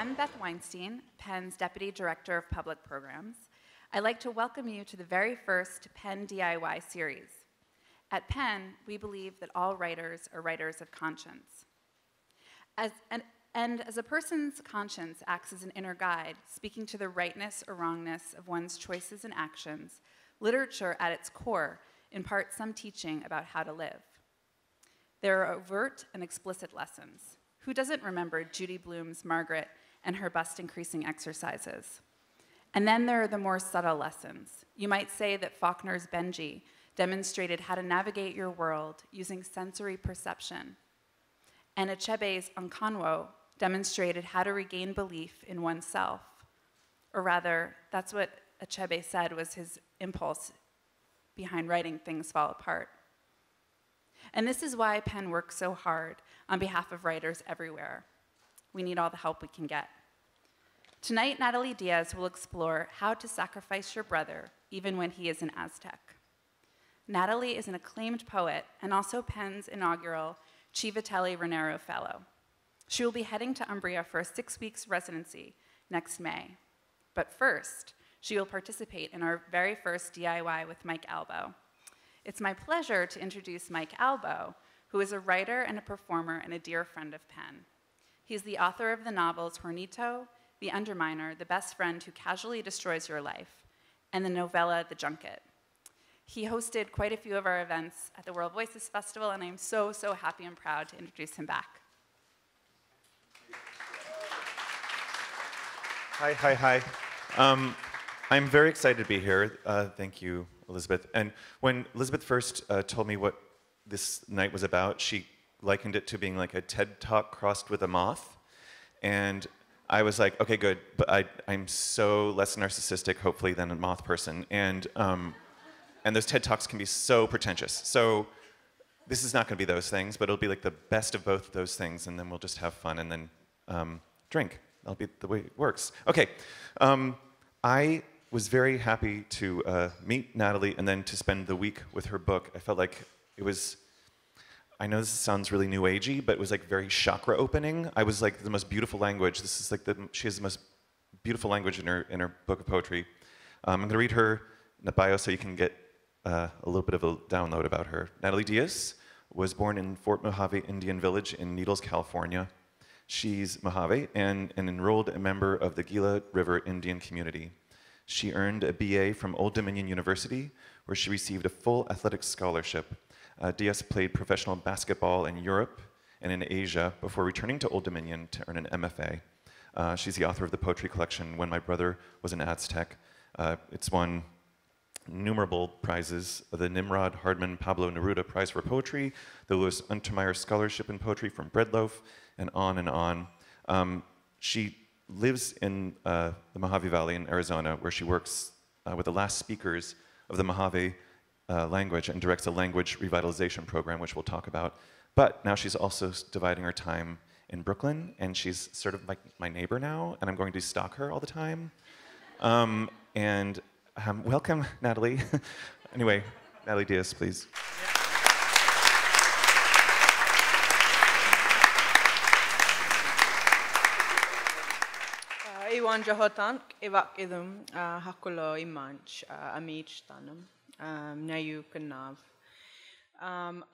I'm Beth Weinstein, Penn's Deputy Director of Public Programs. I'd like to welcome you to the very first Penn DIY series. At Penn, we believe that all writers are writers of conscience. As a person's conscience acts as an inner guide, speaking to the rightness or wrongness of one's choices and actions, literature at its core imparts some teaching about how to live. There are overt and explicit lessons. Who doesn't remember Judy Blume's Margaret and her bust-increasing exercises? And then there are the more subtle lessons. You might say that Faulkner's Benji demonstrated how to navigate your world using sensory perception, and Achebe's Nkanwo demonstrated how to regain belief in oneself. Or rather, that's what Achebe said was his impulse behind writing Things Fall Apart. And this is why Penn works so hard on behalf of writers everywhere. We need all the help we can get. Tonight, Natalie Diaz will explore how to sacrifice your brother, even when he is an Aztec. Natalie is an acclaimed poet and also Penn's inaugural Civitelli Raniero Fellow. She will be heading to Umbria for a 6-week residency next May. But first, she will participate in our very first DIY with Mike Albo. It's my pleasure to introduce Mike Albo, who is a writer and a performer and a dear friend of Penn. He's the author of the novels Hornito, The Underminer, The Best Friend Who Casually Destroys Your Life, and the novella The Junket. He hosted quite a few of our events at the World Voices Festival, and I'm so, so happy and proud to introduce him back. Hi. I'm very excited to be here. Thank you, Elizabeth. And when Elizabeth first told me what this night was about, she likened it to being like a TED Talk crossed with a moth. And I was like, okay, good, but I'm so less narcissistic, hopefully, than a moth person. And those TED Talks can be so pretentious. So this is not going to be those things, but it'll be like the best of both of those things, and then we'll just have fun and then drink. That'll be the way it works. Okay. I was very happy to meet Natalie and then to spend the week with her book. I felt like it was, I know this sounds really new agey, but it was like very chakra opening. I was like the most beautiful language. This is like she has the most beautiful language in her book of poetry. I'm going to read her bio so you can get a little bit of a download about her. Natalie Diaz was born in Fort Mojave Indian Village in Needles, California. She's Mojave and an enrolled member of the Gila River Indian community. She earned a BA from Old Dominion University, where she received a full athletics scholarship. Diaz played professional basketball in Europe and in Asia before returning to Old Dominion to earn an MFA. She's the author of the poetry collection, When My Brother Was an Aztec. It's won innumerable prizes, the Nimrod Hardman Pablo Neruda Prize for Poetry, the Louis Untermeyer Scholarship in Poetry from Breadloaf, and on and on. She lives in the Mojave Valley in Arizona, where she works with the last speakers of the Mojave language and directs a language revitalization program, which we'll talk about. But now she's also dividing her time in Brooklyn, and she's sort of like my neighbor now, and I'm going to stalk her all the time. Welcome, Natalie. Anyway, Natalie Diaz, please. Iwan Jahotank, Ivak Idum, Hakulo Imanch, Amich Tanum, Nayu Kanav.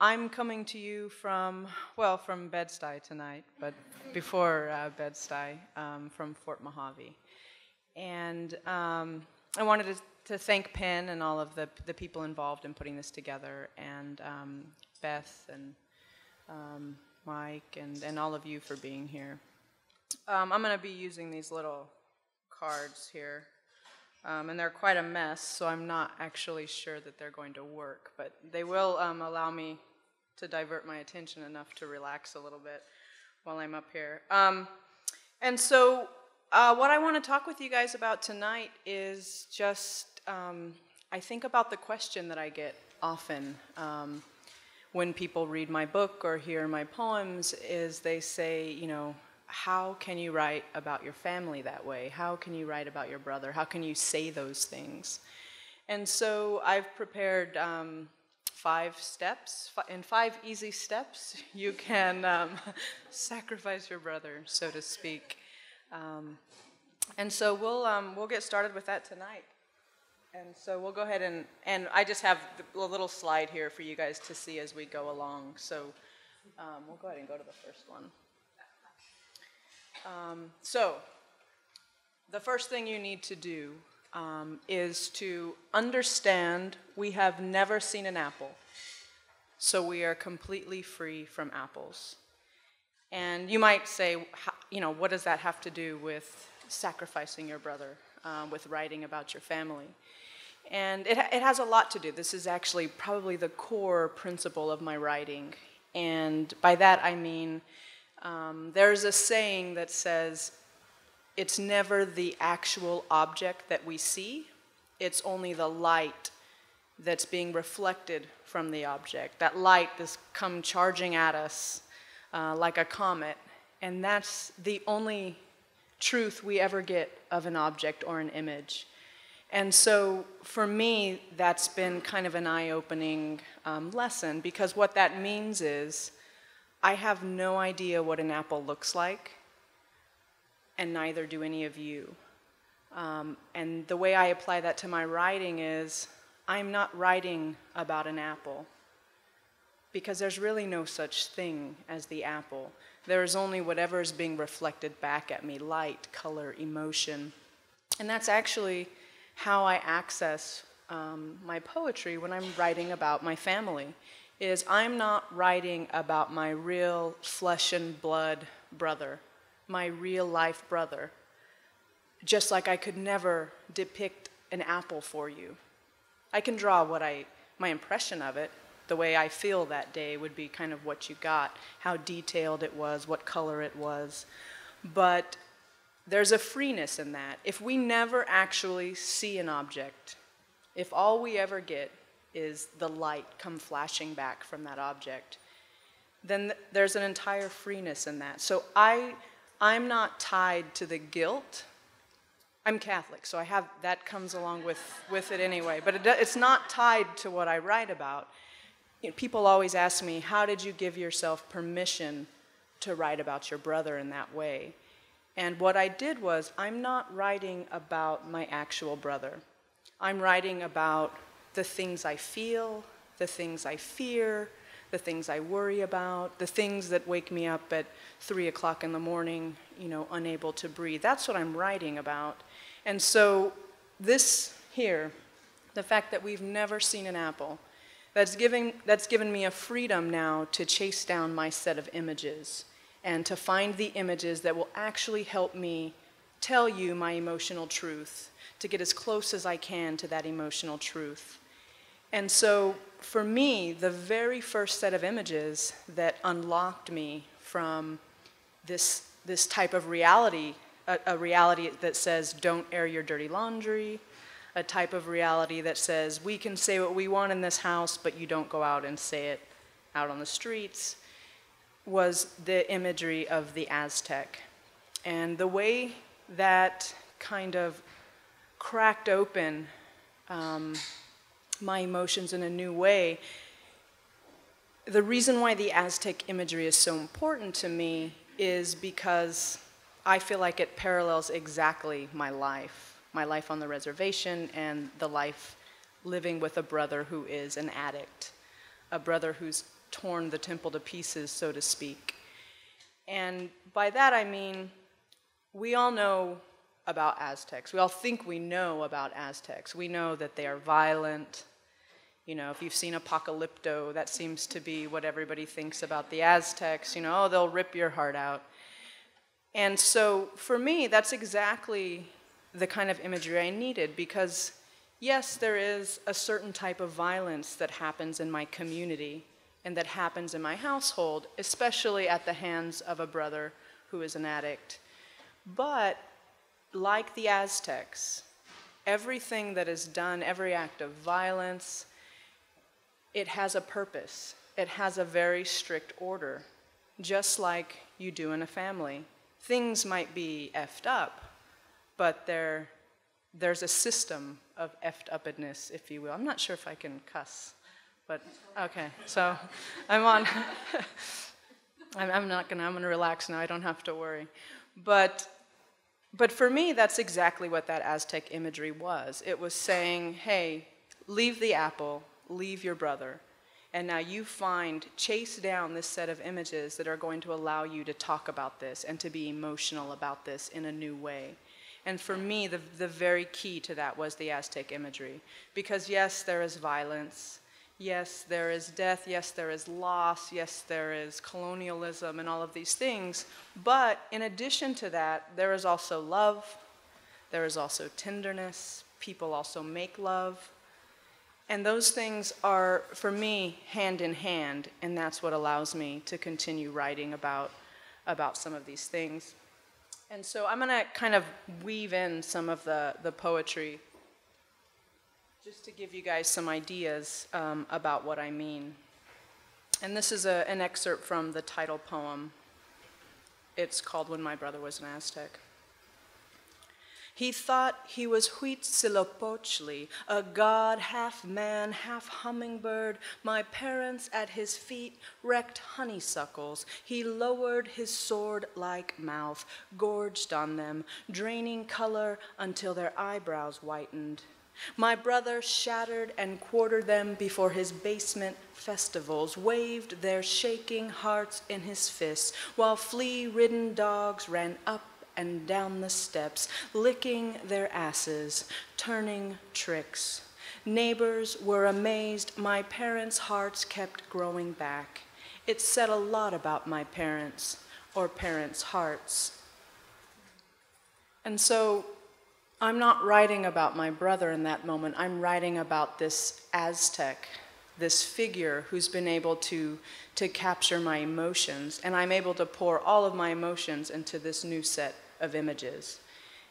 I'm coming to you from Bed-Stuy tonight, but before Bed-Stuy, from Fort Mojave. And I wanted to thank Penn and all of the people involved in putting this together, and Beth and Mike and all of you for being here. I'm going to be using these little cards here, and they're quite a mess, so I'm not actually sure that they're going to work, but they will allow me to divert my attention enough to relax a little bit while I'm up here. And so what I want to talk with you guys about tonight is just, I think about the question that I get often when people read my book or hear my poems, is they say, you know, how can you write about your family that way? How can you write about your brother? How can you say those things? And so I've prepared 5 steps. In 5 easy steps, you can sacrifice your brother, so to speak. And so we'll get started with that tonight. And so we'll go ahead and I just have a little slide here for you guys to see as we go along. So we'll go ahead and go to the first one. So the first thing you need to do is to understand we have never seen an apple. So we are completely free from apples. And you might say, what does that have to do with sacrificing your brother, with writing about your family? And it has a lot to do. This is actually probably the core principle of my writing. And by that I mean, there's a saying that says, it's never the actual object that we see, it's only the light that's being reflected from the object. That light has come charging at us like a comet, and that's the only truth we ever get of an object or an image. And so for me, that's been kind of an eye-opening lesson, because what that means is I have no idea what an apple looks like, and neither do any of you. And the way I apply that to my writing is I'm not writing about an apple, because there's really no such thing as the apple. There is only whatever is being reflected back at me, light, color, emotion. And that's actually how I access my poetry when I'm writing about my family, is I'm not writing about my real flesh and blood brother, my real life brother, just like I could never depict an apple for you. I can draw my impression of it. The way I feel that day would be kind of what you got, how detailed it was, what color it was. But there's a freeness in that. If we never actually see an object, if all we ever get is the light come flashing back from that object, then there's an entire freeness in that. So I'm not tied to the guilt. I'm Catholic, so that comes along with it anyway. But it's not tied to what I write about. People always ask me, how did you give yourself permission to write about your brother in that way? And what I did was, I'm not writing about my actual brother. I'm writing about the things I feel, the things I fear, the things I worry about, the things that wake me up at 3 o'clock in the morning, unable to breathe. That's what I'm writing about. And so this here, the fact that we've never seen an apple, that's given me a freedom now to chase down my set of images and to find the images that will actually help me tell you my emotional truth, to get as close as I can to that emotional truth. And so for me, the very first set of images that unlocked me from this type of reality, a reality that says don't air your dirty laundry, a type of reality that says we can say what we want in this house, but you don't go out and say it out on the streets, was the imagery of the Aztec. And the way that kind of cracked open my emotions in a new way, the reason why the Aztec imagery is so important to me is because I feel like it parallels exactly my life on the reservation and the life living with a brother who is an addict, a brother who's torn the temple to pieces, so to speak. And by that I mean, we all know about Aztecs. We all think we know about Aztecs. We know that they are violent. If you've seen Apocalypto, that seems to be what everybody thinks about the Aztecs. They'll rip your heart out. And so for me, that's exactly the kind of imagery I needed, because yes, there is a certain type of violence that happens in my community and that happens in my household, especially at the hands of a brother who is an addict. But like the Aztecs, everything that is done, every act of violence, it has a purpose. It has a very strict order, just like you do in a family. Things might be effed up, but there's a system of effed upness, if you will. I'm not sure if I can cuss, but okay. So I'm on. I'm gonna relax now. I don't have to worry. But But for me, that's exactly what that Aztec imagery was. It was saying, hey, leave the apple, leave your brother, and now you chase down this set of images that are going to allow you to talk about this and to be emotional about this in a new way. And for me, the very key to that was the Aztec imagery. Because yes, there is violence. Yes, there is death. Yes, there is loss. Yes, there is colonialism and all of these things. But in addition to that, there is also love. There is also tenderness. People also make love. And those things are, for me, hand in hand. And that's what allows me to continue writing about some of these things. And so I'm going to kind of weave in some of the poetry just to give you guys some ideas about what I mean. And this is an excerpt from the title poem. It's called When My Brother Was an Aztec. He thought he was Huitzilopochtli, a god, half man, half hummingbird. My parents at his feet wrecked honeysuckles. He lowered his sword-like mouth, gorged on them, draining color until their eyebrows whitened. My brother shattered and quartered them before his basement festivals, waved their shaking hearts in his fists, while flea-ridden dogs ran up and down the steps, licking their asses, turning tricks. Neighbors were amazed. My parents' hearts kept growing back. It said a lot about my parents, or parents' hearts. And so I'm not writing about my brother in that moment. I'm writing about this Aztec, this figure who's been able to capture my emotions, and I'm able to pour all of my emotions into this new set of images.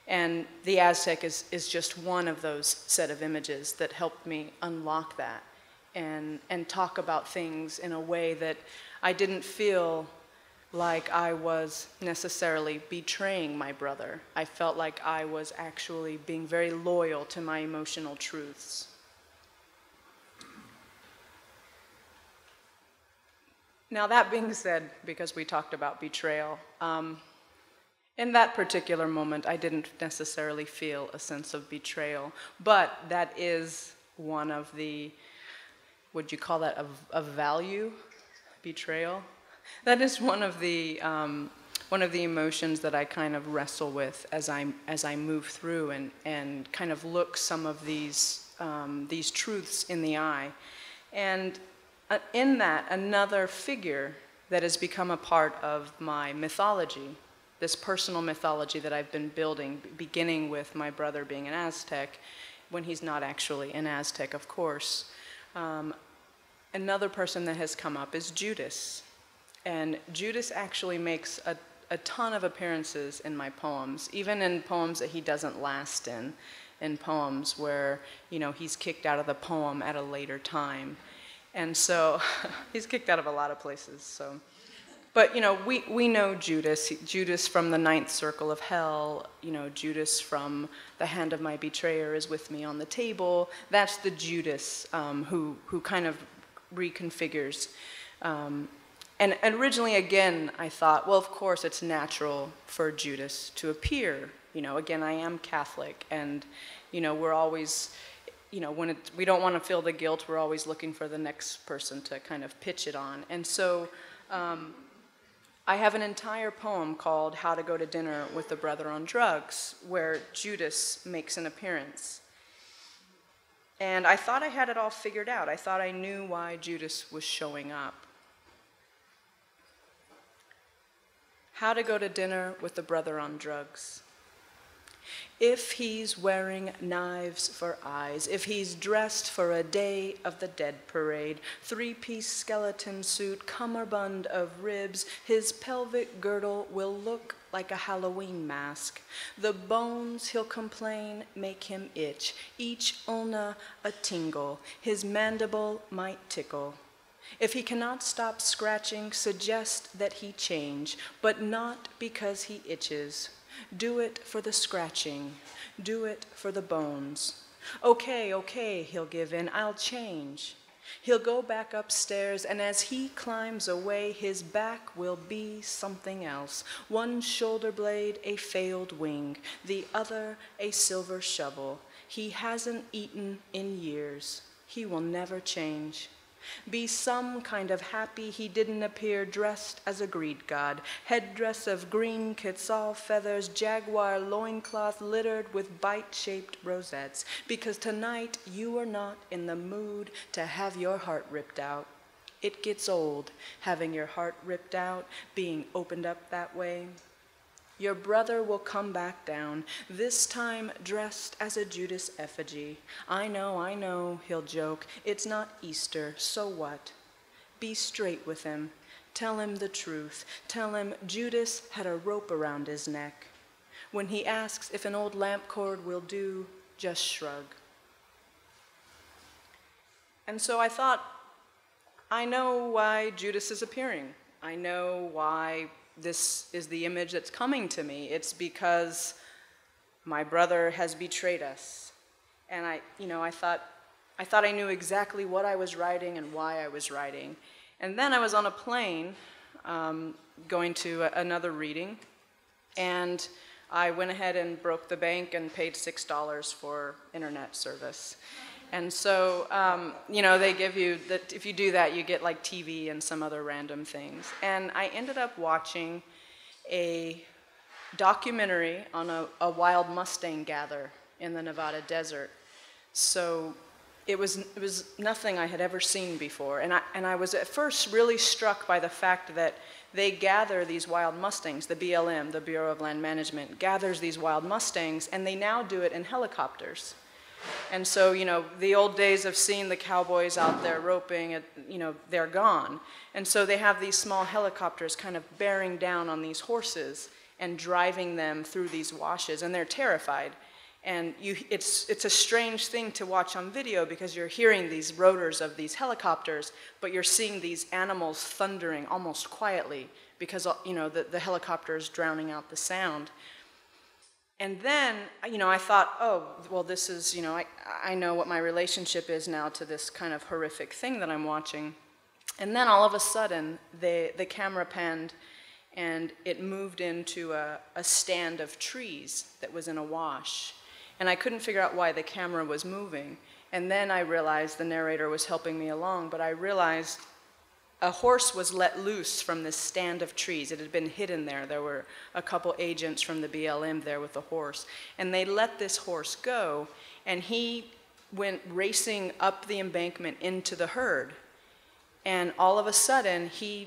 And the Aztec is just one of those set of images that helped me unlock that and talk about things in a way that I didn't feel like I was necessarily betraying my brother. I felt like I was actually being very loyal to my emotional truths. Now that being said, because we talked about betrayal, in that particular moment, I didn't necessarily feel a sense of betrayal, but that is one of the, would you call that a value? Betrayal? That is one of the emotions that I kind of wrestle with as I move through and kind of look some of these truths in the eye. And in that, another figure that has become a part of my mythology, this personal mythology that I've been building, beginning with my brother being an Aztec, when he's not actually an Aztec, of course. Another person that has come up is Judas. And Judas actually makes a ton of appearances in my poems, even in poems that he doesn't last in poems where, you know, he's kicked out of the poem at a later time. And so, he's kicked out of a lot of places, so. But, you know, we know Judas from the ninth circle of hell, you know, Judas from the hand of my betrayer is with me on the table. That's the Judas who kind of reconfigures. And originally, again, I thought, well, of course, it's natural for Judas to appear. You know, again, I am Catholic, and, you know, we're always, you know, we don't want to feel the guilt, we're always looking for the next person to kind of pitch it on. And so, I have an entire poem called How to Go to Dinner with a Brother on Drugs, where Judas makes an appearance. And I thought I had it all figured out. I thought I knew why Judas was showing up. How to Go to Dinner with a Brother on Drugs. If he's wearing knives for eyes, if he's dressed for a Day of the Dead parade, three-piece skeleton suit, cummerbund of ribs, his pelvic girdle will look like a Halloween mask. The bones, he'll complain, make him itch, each ulna a tingle, his mandible might tickle. If he cannot stop scratching, suggest that he change, but not because he itches. Do it for the scratching. Do it for the bones. Okay, he'll give in. I'll change. He'll go back upstairs, and as he climbs away, his back will be something else. One shoulder blade, a failed wing, the other, a silver shovel. He hasn't eaten in years. He will never change. Be some kind of happy he didn't appear dressed as a greed god. Headdress of green quetzal feathers, jaguar loincloth littered with bite-shaped rosettes. Because tonight you are not in the mood to have your heart ripped out. It gets old, having your heart ripped out, being opened up that way. Your brother will come back down, this time dressed as a Judas effigy. I know, he'll joke. It's not Easter, so what? Be straight with him. Tell him the truth. Tell him Judas had a rope around his neck. When he asks if an old lamp cord will do, just shrug. And so I thought, I know why Judas is appearing. I know why this is the image that's coming to me. It's because my brother has betrayed us. And I thought I knew exactly what I was writing and why I was writing. And then I was on a plane going to another reading, and I went ahead and broke the bank and paid $6 for internet service. And so, they give you, if you do that, you get like TV and some other random things. And I ended up watching a documentary on a wild Mustang gather in the Nevada desert. So it was nothing I had ever seen before. And I was at first really struck by the fact that they gather these wild Mustangs. The BLM, the Bureau of Land Management, gathers these wild Mustangs, and they now do it in helicopters. And so, the old days of seeing the cowboys out there roping, they're gone. And so they have these small helicopters kind of bearing down on these horses and driving them through these washes, and they're terrified. And it's a strange thing to watch on video because you're hearing these rotors of these helicopters, but you're seeing these animals thundering almost quietly because, the helicopter is drowning out the sound. And then, I thought, oh, well, this is, I know what my relationship is now to this kind of horrific thing that I'm watching. And then all of a sudden, the camera panned, and it moved into a stand of trees that was in a wash. And I couldn't figure out why the camera was moving. And then I realized the narrator was helping me along, but I realized a horse was let loose from this stand of trees. It had been hidden there. There were a couple agents from the BLM there with the horse. And they let this horse go, and he went racing up the embankment into the herd. And all of a sudden, he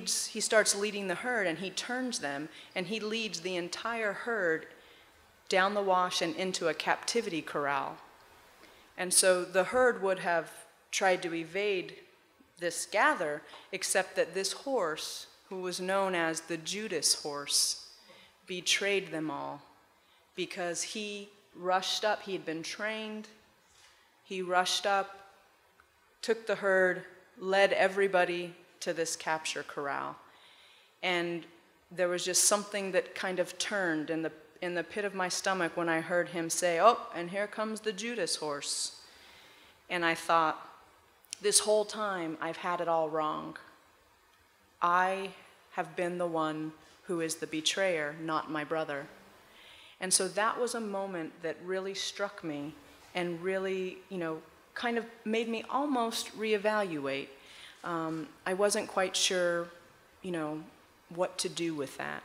starts leading the herd, and he turns them, and he leads the entire herd down the wash and into a captivity corral. And so the herd would have tried to evade this gather, except that this horse, who was known as the Judas Horse, betrayed them all because he rushed up. He had been trained. He rushed up, took the herd, led everybody to this capture corral. And there was just something that kind of turned in the pit of my stomach when I heard him say, "Oh, and here comes the Judas Horse." And I thought, this whole time, I've had it all wrong. I have been the one who is the betrayer, not my brother. And so that was a moment that really struck me and really, kind of made me almost reevaluate. I wasn't quite sure, what to do with that.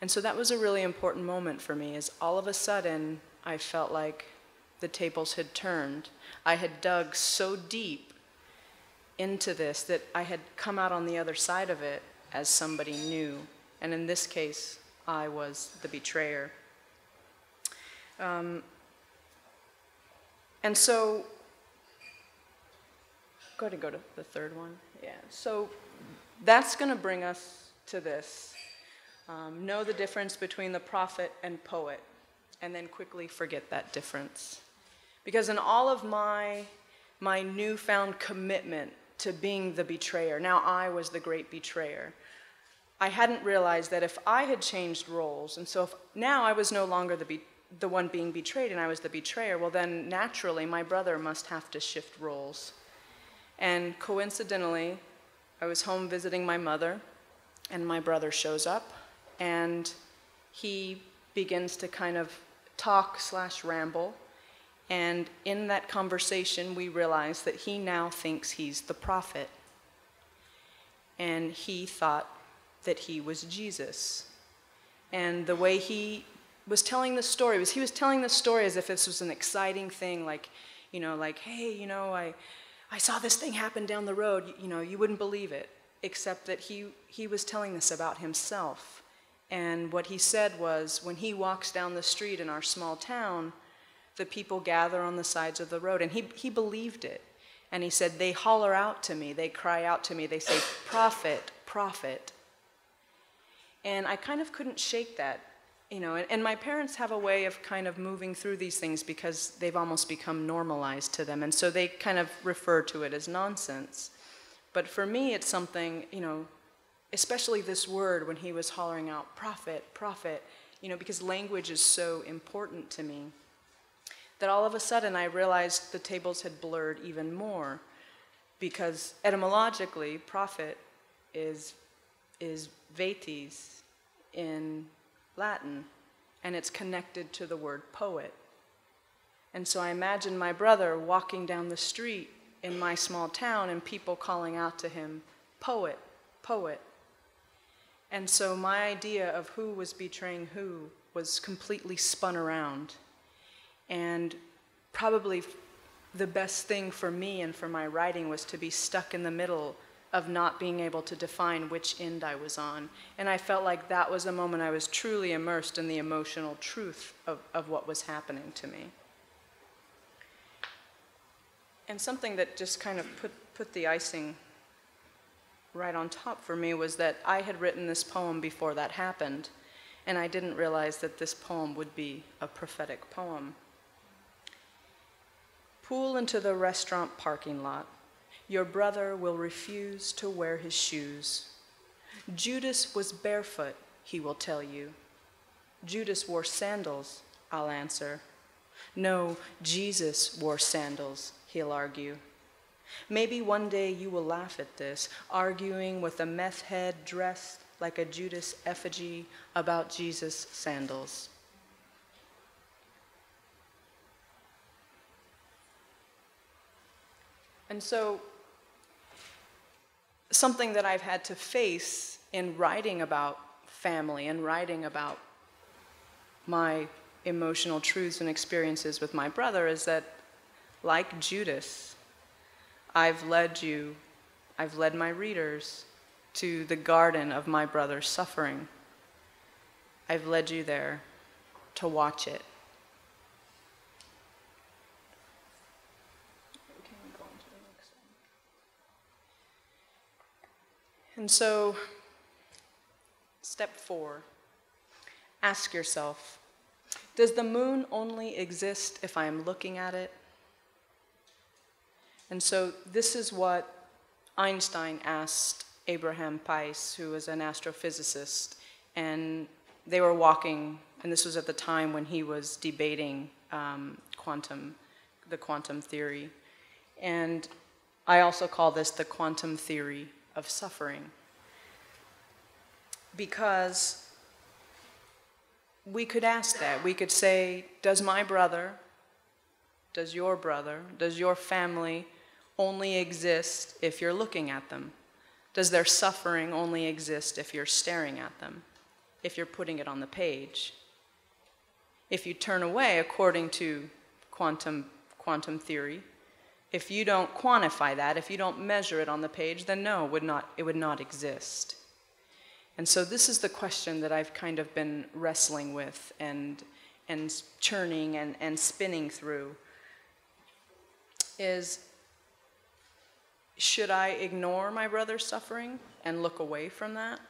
And so that was a really important moment for me, is all of a sudden, I felt like the tables had turned. I had dug so deep into this that I had come out on the other side of it as somebody new. And in this case, I was the betrayer. And so, go to the third one. Yeah. So that's going to bring us to this. Know the difference between the prophet and poet, and then quickly forget that difference. Because in all of my newfound commitment to being the betrayer, now I was the great betrayer, I hadn't realized that if I had changed roles, and so if now I was no longer the one being betrayed and I was the betrayer, well then naturally my brother must have to shift roles. And coincidentally, I was home visiting my mother, and my brother shows up, and he begins to kind of talk/ramble. And in that conversation, we realize that he now thinks he's the prophet. And he thought that he was Jesus. And the way he was telling the story was he was telling the story as if this was an exciting thing, like, hey, I saw this thing happen down the road, you wouldn't believe it, except that he was telling this about himself. And what he said was, when he walks down the street in our small town, the people gather on the sides of the road, and he believed it. And he said, they holler out to me, they cry out to me, they say, prophet, prophet. And I kind of couldn't shake that, and my parents have a way of kind of moving through these things because they've almost become normalized to them, and so they kind of refer to it as nonsense. But for me, it's something, especially this word when he was hollering out, prophet, prophet, because language is so important to me, that all of a sudden I realized the tables had blurred even more, because etymologically, prophet is vetis in Latin, and it's connected to the word poet. And so I imagine my brother walking down the street in my small town and people calling out to him, poet, poet. And so my idea of who was betraying who was completely spun around. And probably the best thing for me and for my writing was to be stuck in the middle of not being able to define which end I was on. And I felt like that was a moment I was truly immersed in the emotional truth of what was happening to me. And something that just kind of put the icing right on top for me was that I had written this poem before that happened, and I didn't realize that this poem would be a prophetic poem. Pull into the restaurant parking lot. Your brother will refuse to wear his shoes. Judas was barefoot, he will tell you. Judas wore sandals, I'll answer. No, Jesus wore sandals, he'll argue. Maybe one day you will laugh at this, arguing with a meth head dressed like a Judas effigy about Jesus' sandals. And so, something that I've had to face in writing about family and writing about my emotional truths and experiences with my brother is that, like Judas, I've led my readers to the garden of my brother's suffering. I've led you there to watch it. And so, step 4, ask yourself, does the moon only exist if I am looking at it? And so this is what Einstein asked Abraham Pais, who was an astrophysicist, and they were walking, and this was at the time when he was debating the quantum theory. And I also call this the quantum theory of suffering, because we could ask that. We could say, does my brother, does your brother, does your family only exist if you're looking at them? Does their suffering only exist if you're staring at them, if you're putting it on the page? If you turn away, according to quantum theory, if you don't quantify that, if you don't measure it on the page, then no, it would not exist. And so this is the question that I've kind of been wrestling with and churning and spinning through, is, should I ignore my brother's suffering and look away from that?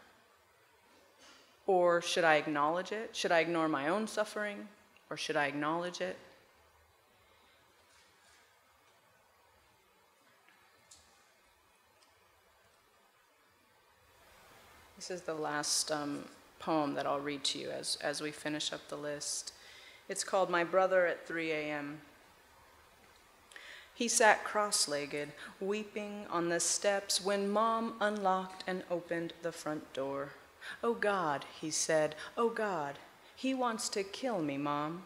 Or should I acknowledge it? Should I ignore my own suffering, or should I acknowledge it? This is the last poem that I'll read to you as we finish up the list. It's called My Brother at 3 a.m. He sat cross-legged, weeping on the steps when Mom unlocked and opened the front door. "Oh God," he said, "oh God, he wants to kill me, Mom."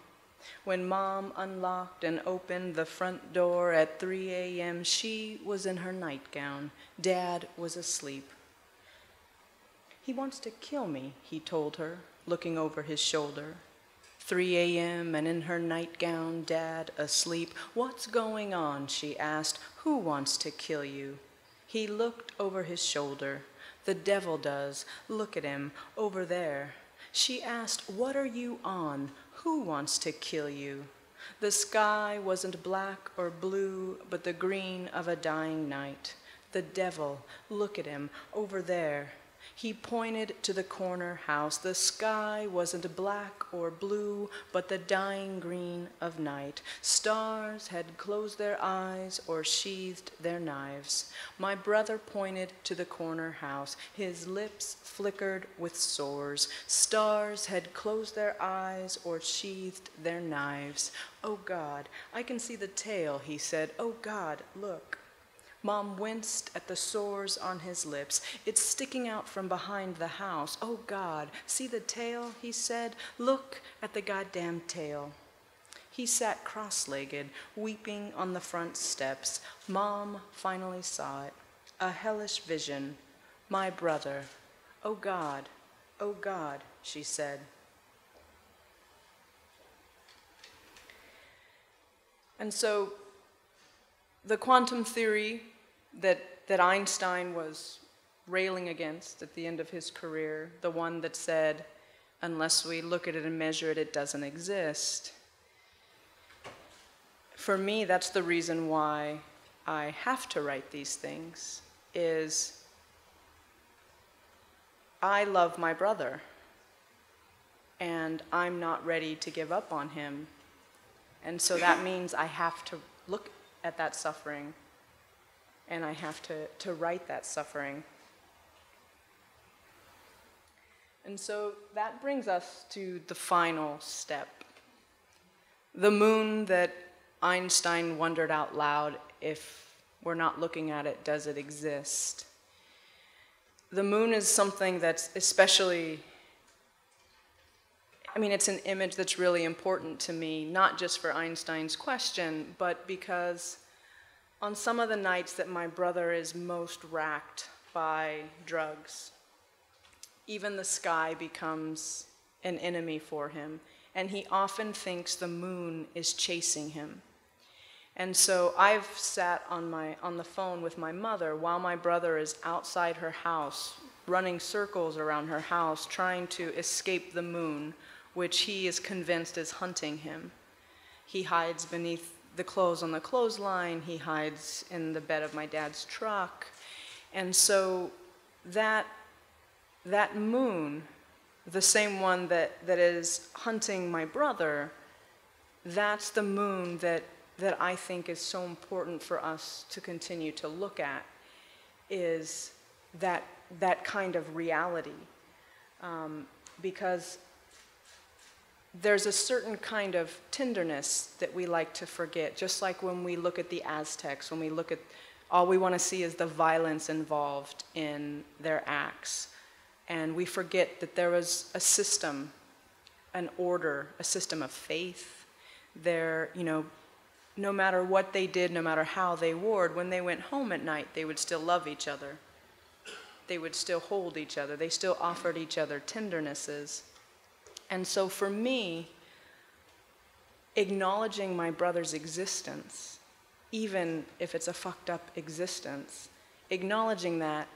When Mom unlocked and opened the front door at 3 a.m., she was in her nightgown. Dad was asleep. "He wants to kill me," he told her, looking over his shoulder. 3 a.m. and in her nightgown, Dad asleep. "What's going on?" she asked. "Who wants to kill you?" He looked over his shoulder. "The devil does. Look at him, over there." She asked, "What are you on? Who wants to kill you?" The sky wasn't black or blue, but the green of a dying night. "The devil, look at him, over there." He pointed to the corner house. The sky wasn't black or blue, but the dying green of night. Stars had closed their eyes or sheathed their knives. My brother pointed to the corner house. His lips flickered with sores. Stars had closed their eyes or sheathed their knives. "Oh God, I can see the tail," he said. "Oh God, look." Mom winced at the sores on his lips. "It's sticking out from behind the house." "Oh God, see the tail," he said. "Look at the goddamn tail." He sat cross-legged, weeping on the front steps. Mom finally saw it. A hellish vision. My brother. "Oh God, oh God," she said. And so the quantum theory that Einstein was railing against at the end of his career, the one that said, unless we look at it and measure it, it doesn't exist. For me, that's the reason why I have to write these things, is I love my brother, and I'm not ready to give up on him. And so that means I have to look at that suffering, and I have to write that suffering. And so that brings us to the final step. The moon that Einstein wondered out loud, if we're not looking at it, does it exist? The moon is something that's especially, it's an image that's really important to me, not just for Einstein's question, but because on some of the nights that my brother is most racked by drugs, even the sky becomes an enemy for him, and he often thinks the moon is chasing him. And so I've sat on the phone with my mother while my brother is outside her house, running circles around her house, trying to escape the moon, which he is convinced is hunting him. He hides beneath the clothes on the clothesline, he hides in the bed of my dad's truck. And so that moon, the same one that is hunting my brother, that's the moon that I think is so important for us to continue to look at, is that kind of reality. Because there's a certain kind of tenderness that we like to forget, just like when we look at the Aztecs, when we look at, all we want to see is the violence involved in their acts. And we forget that there was a system, an order, a system of faith. There, no matter what they did, no matter how they warred, when they went home at night, they would still love each other. They would still hold each other. They still offered each other tendernesses. And so for me, acknowledging my brother's existence, even if it's a fucked up existence, acknowledging that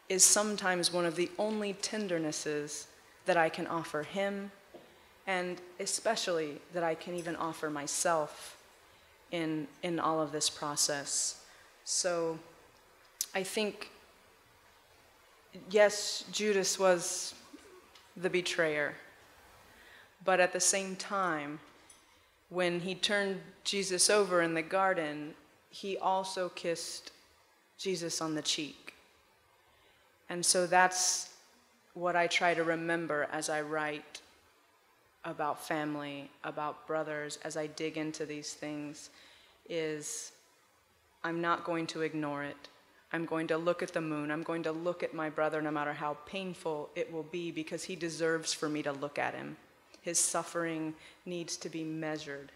is sometimes one of the only tendernesses that I can offer him, and especially that I can even offer myself in all of this process. So I think, yes, Judas was the betrayer, but at the same time, when he turned Jesus over in the garden, he also kissed Jesus on the cheek. And so that's what I try to remember as I write about family, about brothers, as I dig into these things, is I'm not going to ignore it. I'm going to look at the moon. I'm going to look at my brother no matter how painful it will be, because he deserves for me to look at him. His suffering needs to be measured,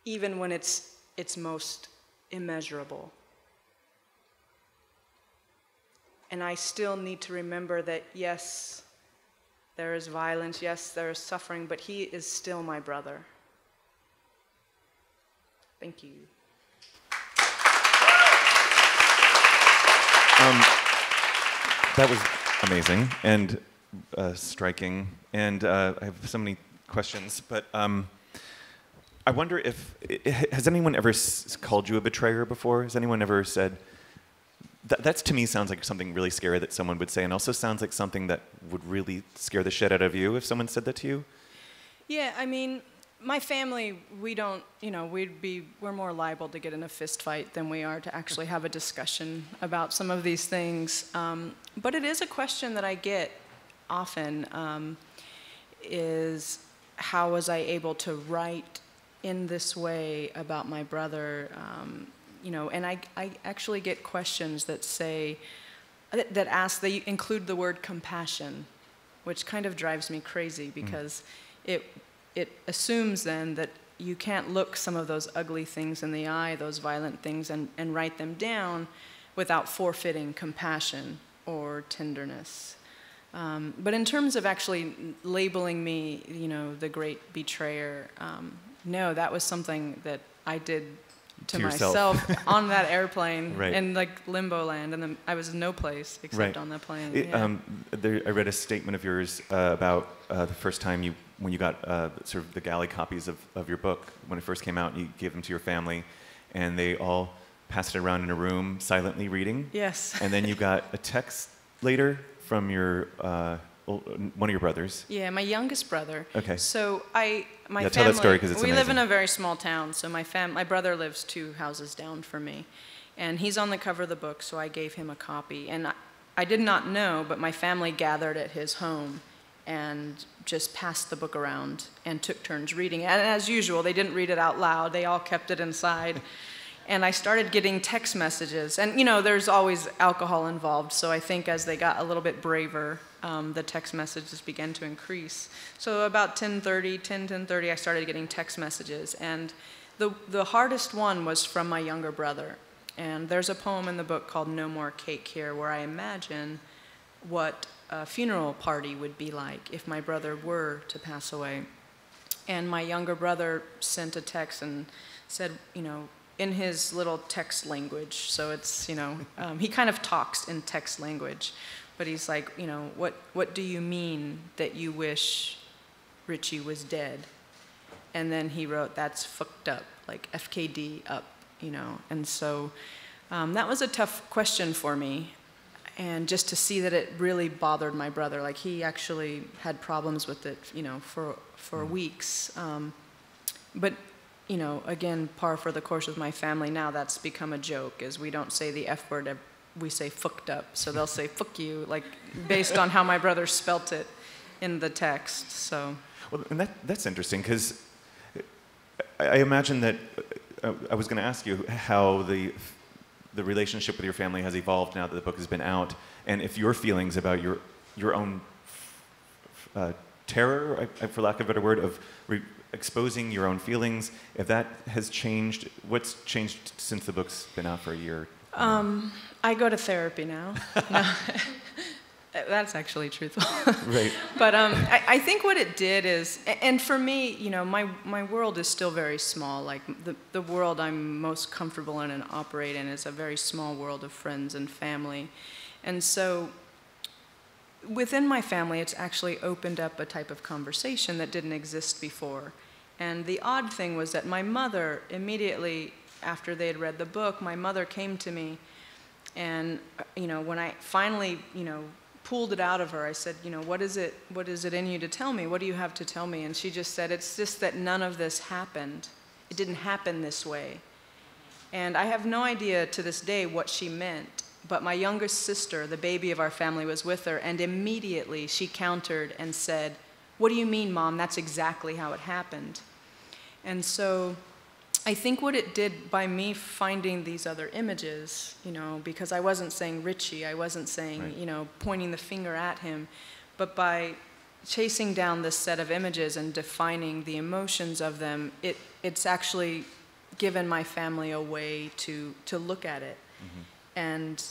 even when it's most immeasurable. And I still need to remember that, yes, there is violence, yes, there is suffering, but he is still my brother. Thank you. That was amazing and striking, and I have so many questions, but I wonder if, has anyone ever called you a betrayer before? Has anyone ever said, that to me sounds like something really scary that someone would say, and also sounds like something that would really scare the shit out of you if someone said that to you? Yeah, I mean, my family, we don't, we're more liable to get in a fist fight than we are to actually have a discussion about some of these things. But it is a question that I get often, is how was I able to write in this way about my brother? And I actually get questions that say, that ask, they include the word compassion, which kind of drives me crazy, because it assumes then that you can't look some of those ugly things in the eye, those violent things, and write them down without forfeiting compassion or tenderness. But in terms of actually labeling me, the great betrayer, no, that was something that I did to myself on that airplane in like limbo land, and then I was no place except on the plane. I read a statement of yours about the first time when you got sort of the galley copies of your book when it first came out, and you gave them to your family, and they all passed it around in a room silently reading. Yes. And then you got a text later from your one of your brothers. Yeah, my youngest brother. Okay. So my family, tell that story, 'cause it's we amazing. live in a very small town, so my brother lives 2 houses down from me. And he's on the cover of the book, so I gave him a copy. And I did not know, but my family gathered at his home and just passed the book around and took turns reading it. And as usual, they didn't read it out loud. They all kept it inside. And I started getting text messages. And, there's always alcohol involved, so I think as they got a little bit braver, the text messages began to increase. So about 10:30, I started getting text messages. And the hardest one was from my younger brother. And there's a poem in the book called No More Cake Here, where I imagine what a funeral party would be like if my brother were to pass away. And my younger brother sent a text and said, in his little text language, so it's, he kind of talks in text language, but he's like, what do you mean that you wish Richie was dead? And then he wrote, that's fucked up, like FKD up, and so that was a tough question for me, and just to see that it really bothered my brother, like he actually had problems with it, for weeks, but again, par for the course with my family now, that's become a joke, is we don't say the F word, we say fucked up. So they'll say fuck you, like based on how my brother spelt it in the text, so. Well, and that's interesting, because I imagine that, I was going to ask you how the relationship with your family has evolved now that the book has been out, and if your feelings about your own terror, for lack of a better word, of exposing your own feelings, if that has changed. What's changed since the book's been out for a year? I go to therapy now. No. That's actually truthful. Right. But I think what it did is, and for me, my world is still very small. Like the world I'm most comfortable in and operate in is a very small world of friends and family. And so within my family, it's actually opened up a type of conversation that didn't exist before. And the odd thing was that my mother, immediately after they had read the book, my mother came to me, and when I finally pulled it out of her, I said, what is it in you to tell me? What do you have to tell me? And she just said, it's just that none of this happened. It didn't happen this way. And I have no idea to this day what she meant, but my youngest sister, the baby of our family, was with her, and immediately she countered and said, what do you mean, Mom? That's exactly how it happened. And so I think what it did by me finding these other images, because I wasn't saying Richie, I wasn't saying, right. Pointing the finger at him, but by chasing down this set of images and defining the emotions of them, it's actually given my family a way to look at it. Mm-hmm. And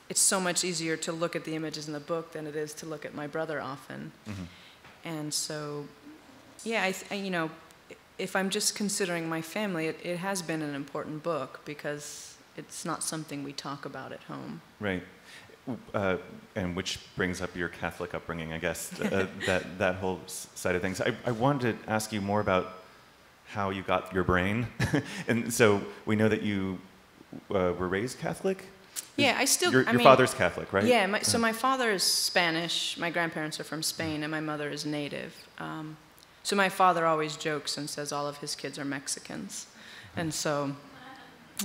it's so much easier to look at the images in the book than it is to look at my brother often. Mm-hmm. And so, yeah, if I'm just considering my family, it has been an important book because it's not something we talk about at home. Right. And which brings up your Catholic upbringing, I guess, that whole side of things. I wanted to ask you more about how you got your brain. And so we know that you were raised Catholic? Yeah, Your father's Catholic, right? Yeah, so my father is Spanish, my grandparents are from Spain, and my mother is native. So my father always jokes and says all of his kids are Mexicans. And so,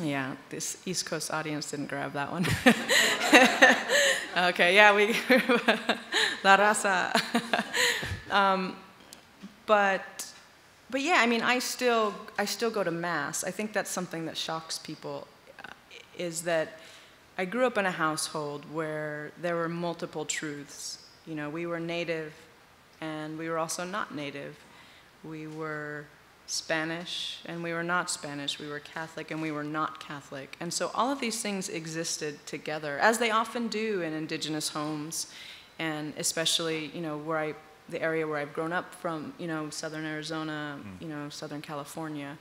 yeah, this East Coast audience didn't grab that one. Okay, yeah, La Raza. But yeah, I still go to Mass. I think that's something that shocks people, is that I grew up in a household where there were multiple truths. We were native, and we were also not native. We were Spanish, and we were not Spanish. We were Catholic, and we were not Catholic. And so all of these things existed together, as they often do in indigenous homes, and especially, the area where I've grown up from, southern Arizona, southern California.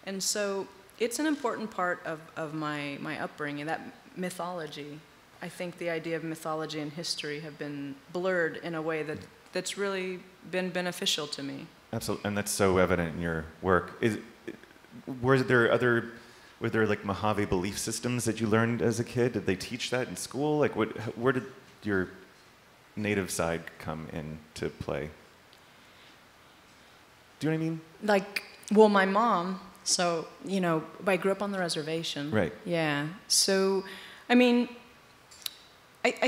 And so it's an important part of my upbringing, that mythology. I think the idea of mythology and history have been blurred in a way that's really been beneficial to me. Absolutely, and that's so evident in your work. Were there like Mojave belief systems that you learned as a kid? Did they teach that in school? Like, where did your native side come into play? Do you know what I mean? Like, well, my mom. So I grew up on the reservation. Right. Yeah. So, I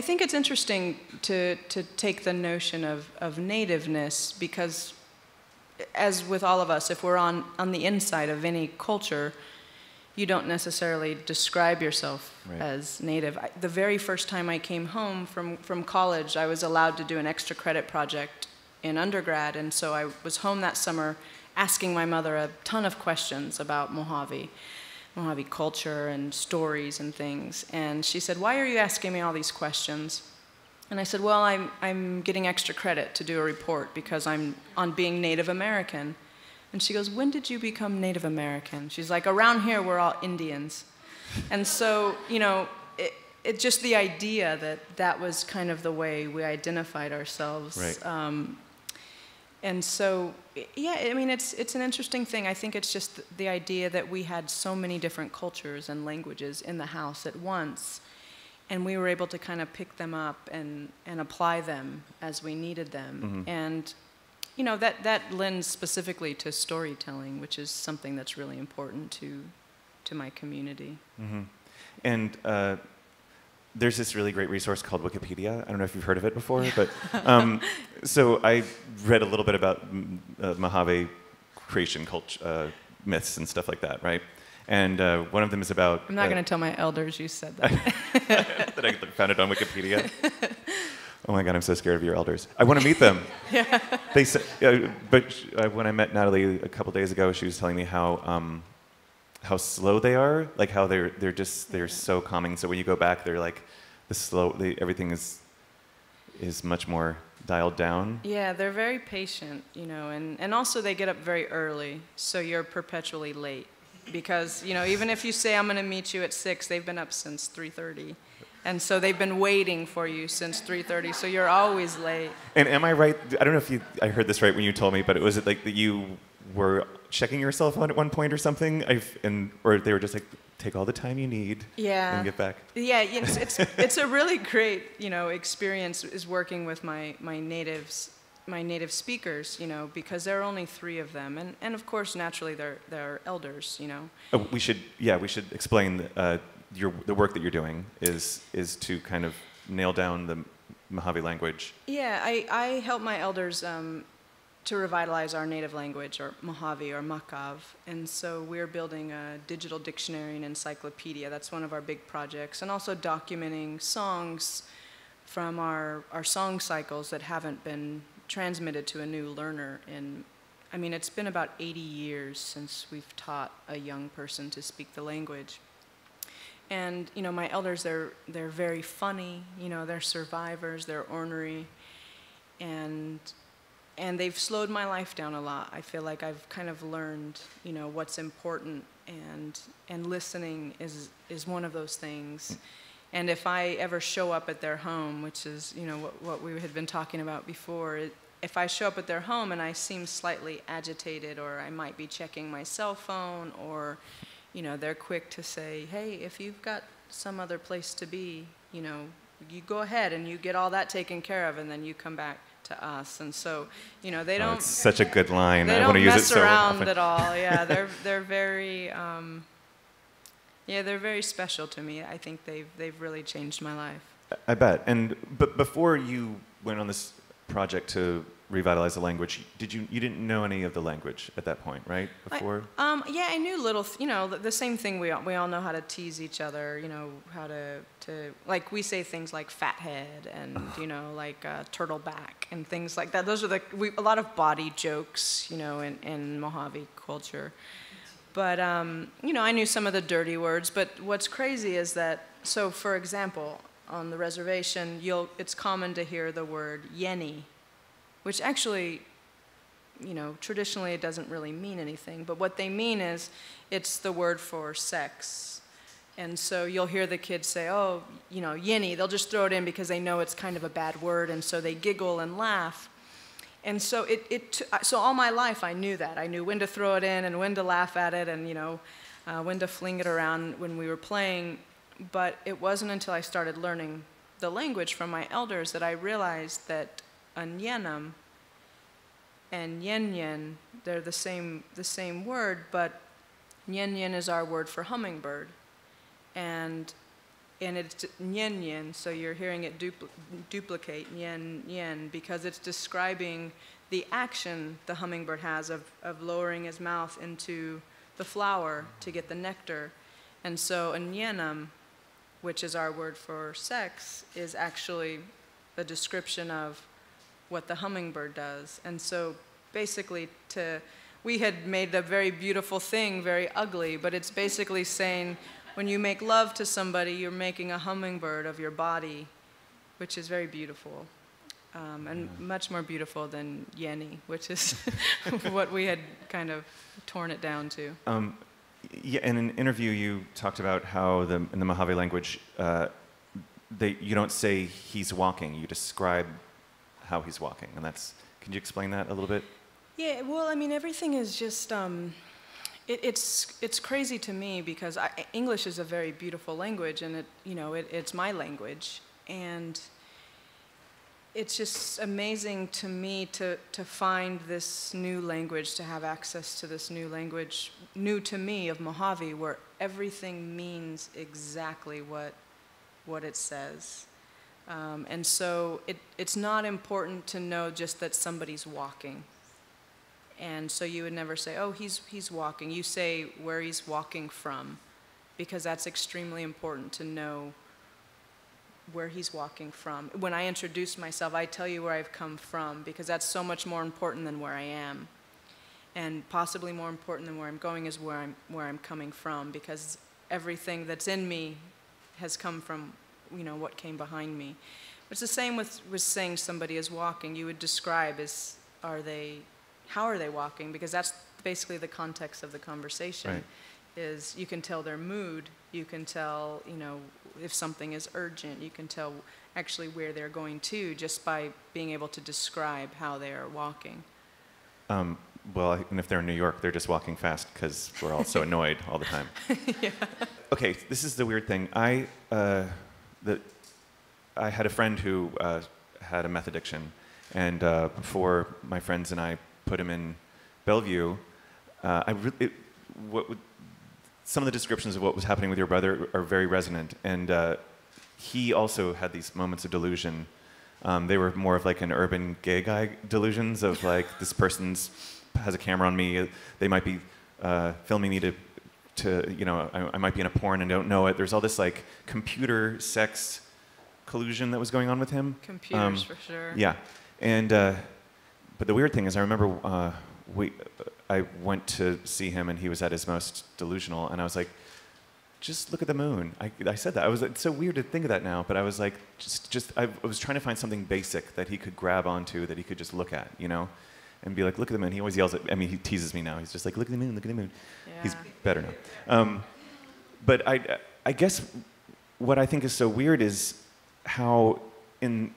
think it's interesting to take the notion of nativeness, because as with all of us, if we're on the inside of any culture, you don't necessarily describe yourself as native. The very first time I came home from college, I was allowed to do an extra credit project in undergrad, and so I was home that summer asking my mother a ton of questions about Mojave culture and stories and things. And she said, "Why are you asking me all these questions?" And I said, "Well, I'm getting extra credit to do a report because I'm on being Native American." And she goes, "When did you become Native American?" She's like, "Around here, we're all Indians." And so, it just the idea that was kind of the way we identified ourselves. Right. And so, yeah, it's an interesting thing. I think it's just the idea that we had so many different cultures and languages in the house at once, and we were able to kind of pick them up and apply them as we needed them. Mm-hmm. And, that lends specifically to storytelling, which is something that's really important to my community. Mm-hmm. And there's this really great resource called Wikipedia. I don't know if you've heard of it before, but so I read a little bit about Mojave creation culture, myths and stuff like that, right? And one of them is about... I'm not going to tell my elders you said that. That I found it on Wikipedia. Oh my God, I'm so scared of your elders. I want to meet them. Yeah. They said, but when I met Natalie a couple days ago, she was telling me how slow they are, like how they're so calming. So when you go back, they're like everything is much more dialed down. Yeah, they're very patient, and also they get up very early, so you're perpetually late. Because, even if you say, "I'm going to meet you at 6, they've been up since 3:30. And so they've been waiting for you since 3:30, so you're always late. And am I right? I don't know if I heard this right when you told me, but was it like that you were checking your cell phone at one point or something? Or they were just like, take all the time you need and get back? Yeah, it's a really great, experience is working with my native speakers, because there are only 3 of them, and of course naturally they're elders, Oh, we should explain the work that you're doing is to kind of nail down the Mojave language. Yeah, I help my elders to revitalize our native language, or Mojave, or Makav. And so we're building a digital dictionary and encyclopedia. That's one of our big projects. And also documenting songs from our song cycles that haven't been transmitted to a new learner in, I mean, it's been about 80 years since we've taught a young person to speak the language. And, you know, my elders, they're very funny, you know, they're survivors, they're ornery, and they've slowed my life down a lot. I feel like I've kind of learned, you know, what's important, and listening is one of those things. And if I ever show up at their home, which is, you know, what we had been talking about before, if I show up at their home and I seem slightly agitated, or I might be checking my cell phone, or, you know, they're quick to say, hey, if you've got some other place to be, you know, you go ahead and you get all that taken care of, and then you come back to us. And so, you know, they don't. It's such a good line. They I don't want to use it mess so around often. at all. Yeah, they're very. Yeah, they're very special to me. I think they've really changed my life. I bet. But before you went on this project to revitalize the language, you didn't know any of the language at that point, right? Before. Yeah, I knew little. You know, the same thing. We all know how to tease each other. You know, how to like, we say things like fathead, and you know, like turtleback and things like that. Those are a lot of body jokes, you know, in Mojave culture. But, you know, I knew some of the dirty words. But what's crazy is that, so for example, on the reservation, it's common to hear the word yeni, which actually, you know, traditionally it doesn't really mean anything. But what they mean is, it's the word for sex. And so you'll hear the kids say, oh, you know, yeni. They'll just throw it in because they know it's kind of a bad word, and so they giggle and laugh. And so so all my life I knew that. I knew when to throw it in and when to laugh at it, and, you know, when to fling it around when we were playing. But it wasn't until I started learning the language from my elders that I realized that anyenam and yen, they're the same word, but yen is our word for hummingbird. And it's yen, so you're hearing it duplicate, yen, because it's describing the action the hummingbird has of lowering his mouth into the flower to get the nectar. And so anyenam, which is our word for sex, is actually a description of what the hummingbird does. And so basically, we had made a very beautiful thing very ugly, but it's basically saying, when you make love to somebody, you're making a hummingbird of your body, which is very beautiful, and much more beautiful than yeni, which is what we had kind of torn it down to. Yeah, in an interview, you talked about how in the Mojave language, you don't say he's walking, you describe how he's walking, and can you explain that a little bit? Yeah, well, I mean, everything is just. It's crazy to me because English is a very beautiful language, and it's my language, and it's just amazing to me to find this new language, to have access to this new language, new to me, of Mojave, where everything means exactly what it says, and so it's not important to know just that somebody's walking. And so you would never say, oh, he's walking. You say where he's walking from, because that's extremely important to know where he's walking from. When I introduce myself, I tell you where I've come from, because that's so much more important than where I am. And possibly more important than where I'm going is where I'm coming from, because everything that's in me has come from, you know, what came behind me. It's the same with saying somebody is walking. You would describe how are they walking? Because that's basically the context of the conversation. Right. Is you can tell their mood, you can tell, you know, if something is urgent, you can tell actually where they're going to just by being able to describe how they are walking. Well, and if they're in New York, they're just walking fast because we're all so annoyed all the time. Yeah. Okay, this is the weird thing. I had a friend who had a meth addiction, and before my friends and I put him in Bellevue, some of the descriptions of what was happening with your brother are very resonant, and he also had these moments of delusion They were more of like an urban gay guy delusions of like, this person's has a camera on me. They might be filming me to you know, I might be in a porn and don't know it. There's all this like computer sex collusion that was going on with him. Computers, for sure. Yeah, and but the weird thing is, I remember I went to see him and he was at his most delusional, and I was like, just look at the moon. I said that. It's so weird to think of that now, but I was like, I was trying to find something basic that he could grab onto, that he could just look at, you know, and be like, look at the moon. He always yells at, I mean, he teases me now. He's just like, look at the moon, look at the moon. Yeah. He's better now. But I guess what I think is so weird is how in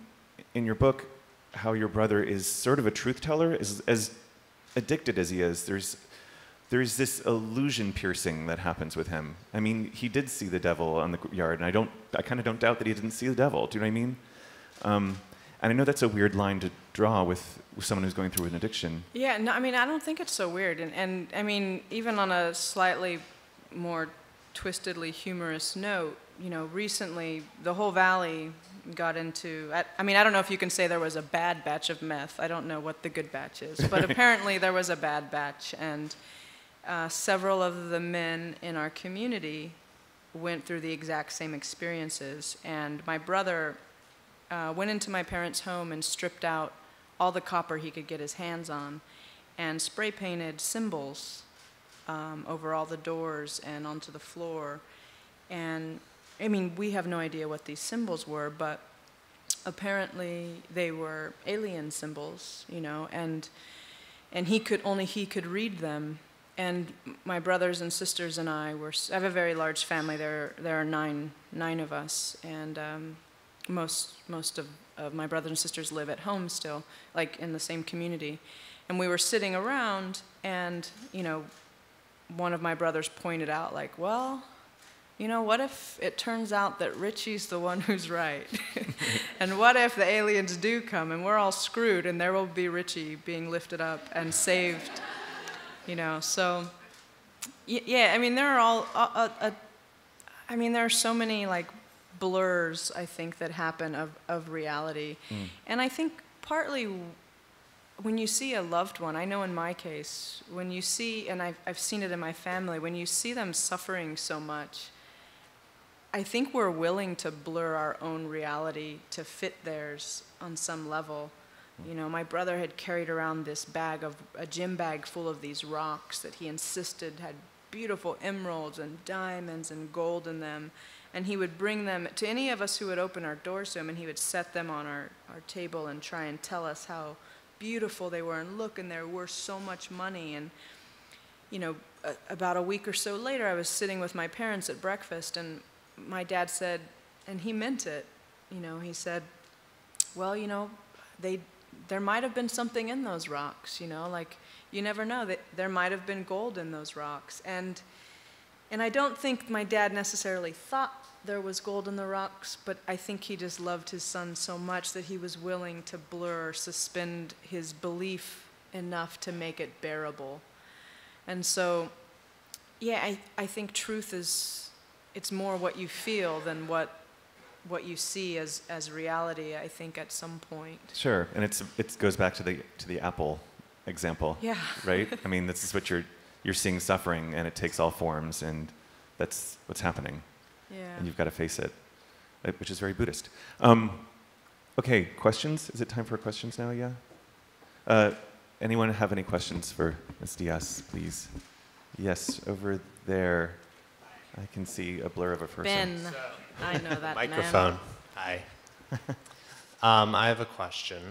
your book, how your brother is sort of a truth teller, is as addicted as he is. There's this illusion piercing that happens with him. I mean, he did see the devil on the yard, and I kind of don't doubt that he didn't see the devil. Do you know what I mean? And I know that's a weird line to draw with someone who's going through an addiction. Yeah, no, I mean, I don't think it's so weird. And I mean, even on a slightly more twistedly humorous note, you know, recently the whole valley got into, I mean, I don't know if you can say there was a bad batch of meth. I don't know what the good batch is, but apparently there was a bad batch, and several of the men in our community went through the exact same experiences. And my brother went into my parents' home and stripped out all the copper he could get his hands on and spray painted symbols over all the doors and onto the floor. And I mean, we have no idea what these symbols were, but apparently they were alien symbols, you know, and only he could read them. And my brothers and sisters and I have a very large family. There are nine of us, and most of my brothers and sisters live at home still, like in the same community. And we were sitting around, and you know, one of my brothers pointed out, like, well, you know, what if it turns out that Richie's the one who's right? And what if the aliens do come and we're all screwed, and there will be Richie being lifted up and saved, you know? So, yeah, I mean, there are I mean, there are so many, like, blurs, I think, that happen of reality. And I think partly when you see a loved one, I know in my case, when you see, and I've seen it in my family, when you see them suffering so much, I think we're willing to blur our own reality to fit theirs on some level. You know, my brother had carried around this a gym bag full of these rocks that he insisted had beautiful emeralds and diamonds and gold in them. And he would bring them to any of us who would open our doors to him, and he would set them on our table and try and tell us how beautiful they were, and look, and they're worth so much money. And, you know, about a week or so later, I was sitting with my parents at breakfast, and my dad said, and he meant it, you know, he said, well, you know, there might have been something in those rocks, you know, like, you never know, that there might have been gold in those rocks. And I don't think my dad necessarily thought there was gold in the rocks, but I think he just loved his son so much that he was willing to blur or suspend his belief enough to make it bearable. And so, yeah, I think truth it's more what you feel than what you see as reality, I think, at some point. Sure, and it goes back to the apple example. Yeah. Right? I mean, this is what you're seeing suffering, and it takes all forms, and that's what's happening. Yeah. And you've got to face it, which is very Buddhist. Okay, questions? Is it time for questions now? Yeah? Anyone have any questions for Ms. Diaz, please? Yes, over there. I can see a blur of a person. Ben, I know that Microphone. man. Hi. I have a question.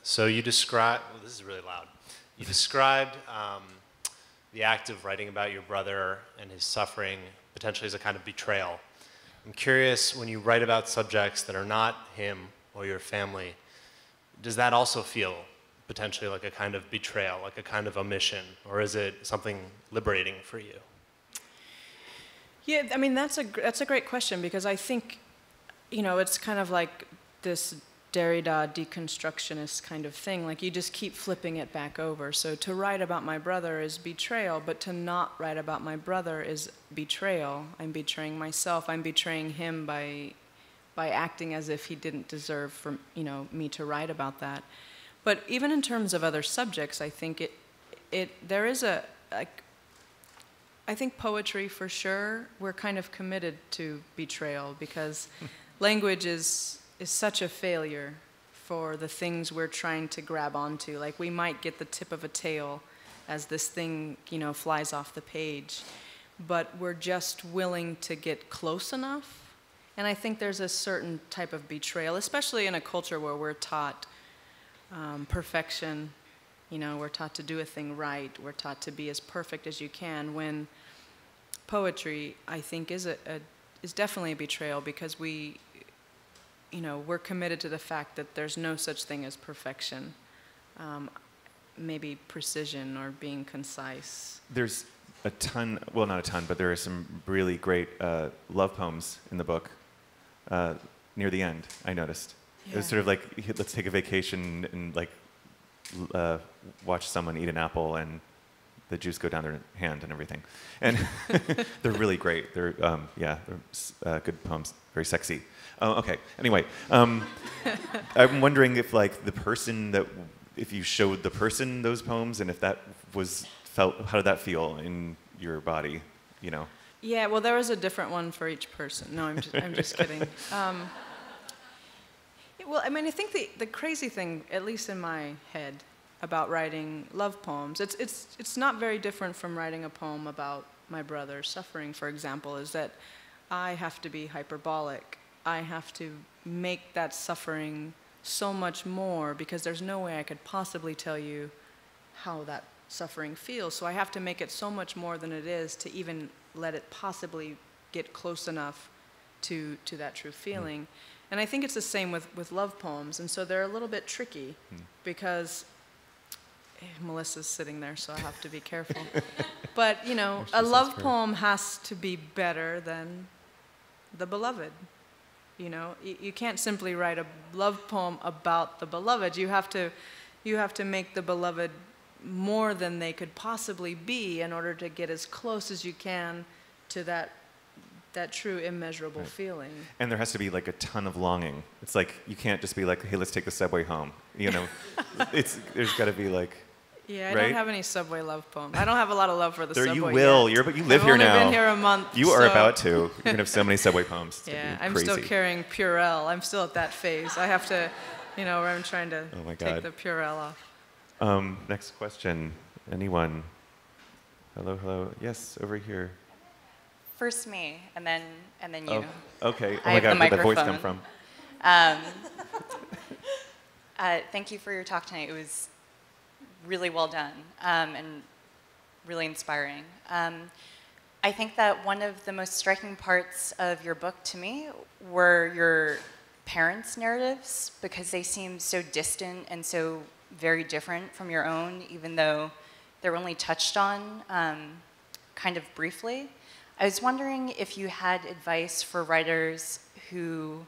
So you described, well, this is really loud. You described the act of writing about your brother and his suffering potentially as a kind of betrayal. I'm curious, when you write about subjects that are not him or your family, does that also feel potentially like a kind of betrayal, like a kind of omission, or is it something liberating for you? Yeah, I mean, that's a great question, because I think, you know, it's kind of like this Derrida deconstructionist kind of thing. Like, you just keep flipping it back over. So to write about my brother is betrayal, but to not write about my brother is betrayal. I'm betraying myself. I'm betraying him by by acting as if he didn't deserve for, me to write about that. But even in terms of other subjects, I think there is I think poetry, for sure, we're kind of committed to betrayal, because language is such a failure for the things we're trying to grab onto. Like, we might get the tip of a tail as this thing, flies off the page, but we're just willing to get close enough. And I think there's a certain type of betrayal, especially in a culture where we're taught perfection. We're taught to do a thing right. We're taught to be as perfect as you can, when poetry, I think, is definitely a betrayal, because we're committed to the fact that there's no such thing as perfection. Maybe precision or being concise. There's a ton, well, not a ton, but there are some really great love poems in the book near the end, I noticed. Yeah. It was sort of like, let's take a vacation and watch someone eat an apple and the juice go down their hand and everything. And they're really great. They're good poems, very sexy. Okay, anyway, I'm wondering if if you showed the person those poems, and if that how did that feel in your body, Yeah, well, there was a different one for each person. No, I'm just kidding. Well, I mean, I think the crazy thing, at least in my head, about writing love poems, it's not very different from writing a poem about my brother's suffering, for example, is that I have to be hyperbolic. I have to make that suffering so much more, because there's no way I could possibly tell you how that suffering feels. So I have to make it so much more than it is to even let it possibly get close enough to that true feeling. And I think it's the same with love poems. And so they're a little bit tricky, because Melissa's sitting there, so I have to be careful. But, a love poem has to be better than the beloved. You can't simply write a love poem about the beloved. You have to make the beloved more than they could possibly be in order to get as close as you can to that true immeasurable feeling. And there has to be like a ton of longing. It's like, you can't just be like, hey, let's take the subway home. There's got to be like. Yeah, I don't have any subway love poems. I don't have a lot of love for the subway. You will. Yet. You live here now. I've only been here a month. You are about to. You're gonna have so many subway poems. Yeah, I'm still carrying Purell. I'm still at that phase. I have to, where I'm trying to take the Purell off. Next question. Anyone? Hello. Yes, over here. First me, and then you. Oh, okay. Oh my God, where'd the voice come from? Thank you for your talk tonight. It was really well done and really inspiring. I think that one of the most striking parts of your book to me were your parents' narratives, because they seem so distant and so very different from your own, even though they're only touched on kind of briefly. I was wondering if you had advice for writers who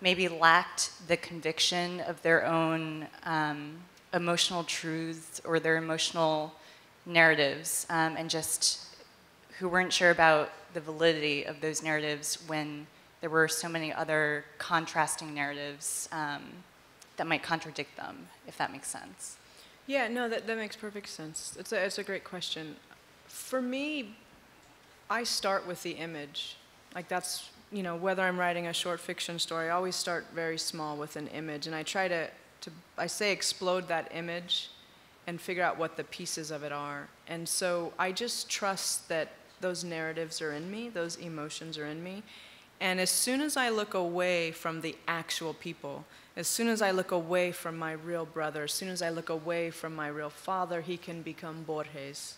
maybe lacked the conviction of their own emotional truths or their emotional narratives, and just who weren't sure about the validity of those narratives when there were so many other contrasting narratives that might contradict them, if that makes sense. Yeah, no, that makes perfect sense. It's a great question. For me, I start with the image. Like, that's, whether I'm writing a short fiction story, I always start very small with an image, and I try to explode that image and figure out what the pieces of it are. And so I just trust that those narratives are in me, those emotions are in me. And as soon as I look away from the actual people, as soon as I look away from my real brother, as soon as I look away from my real father, he can become Borges.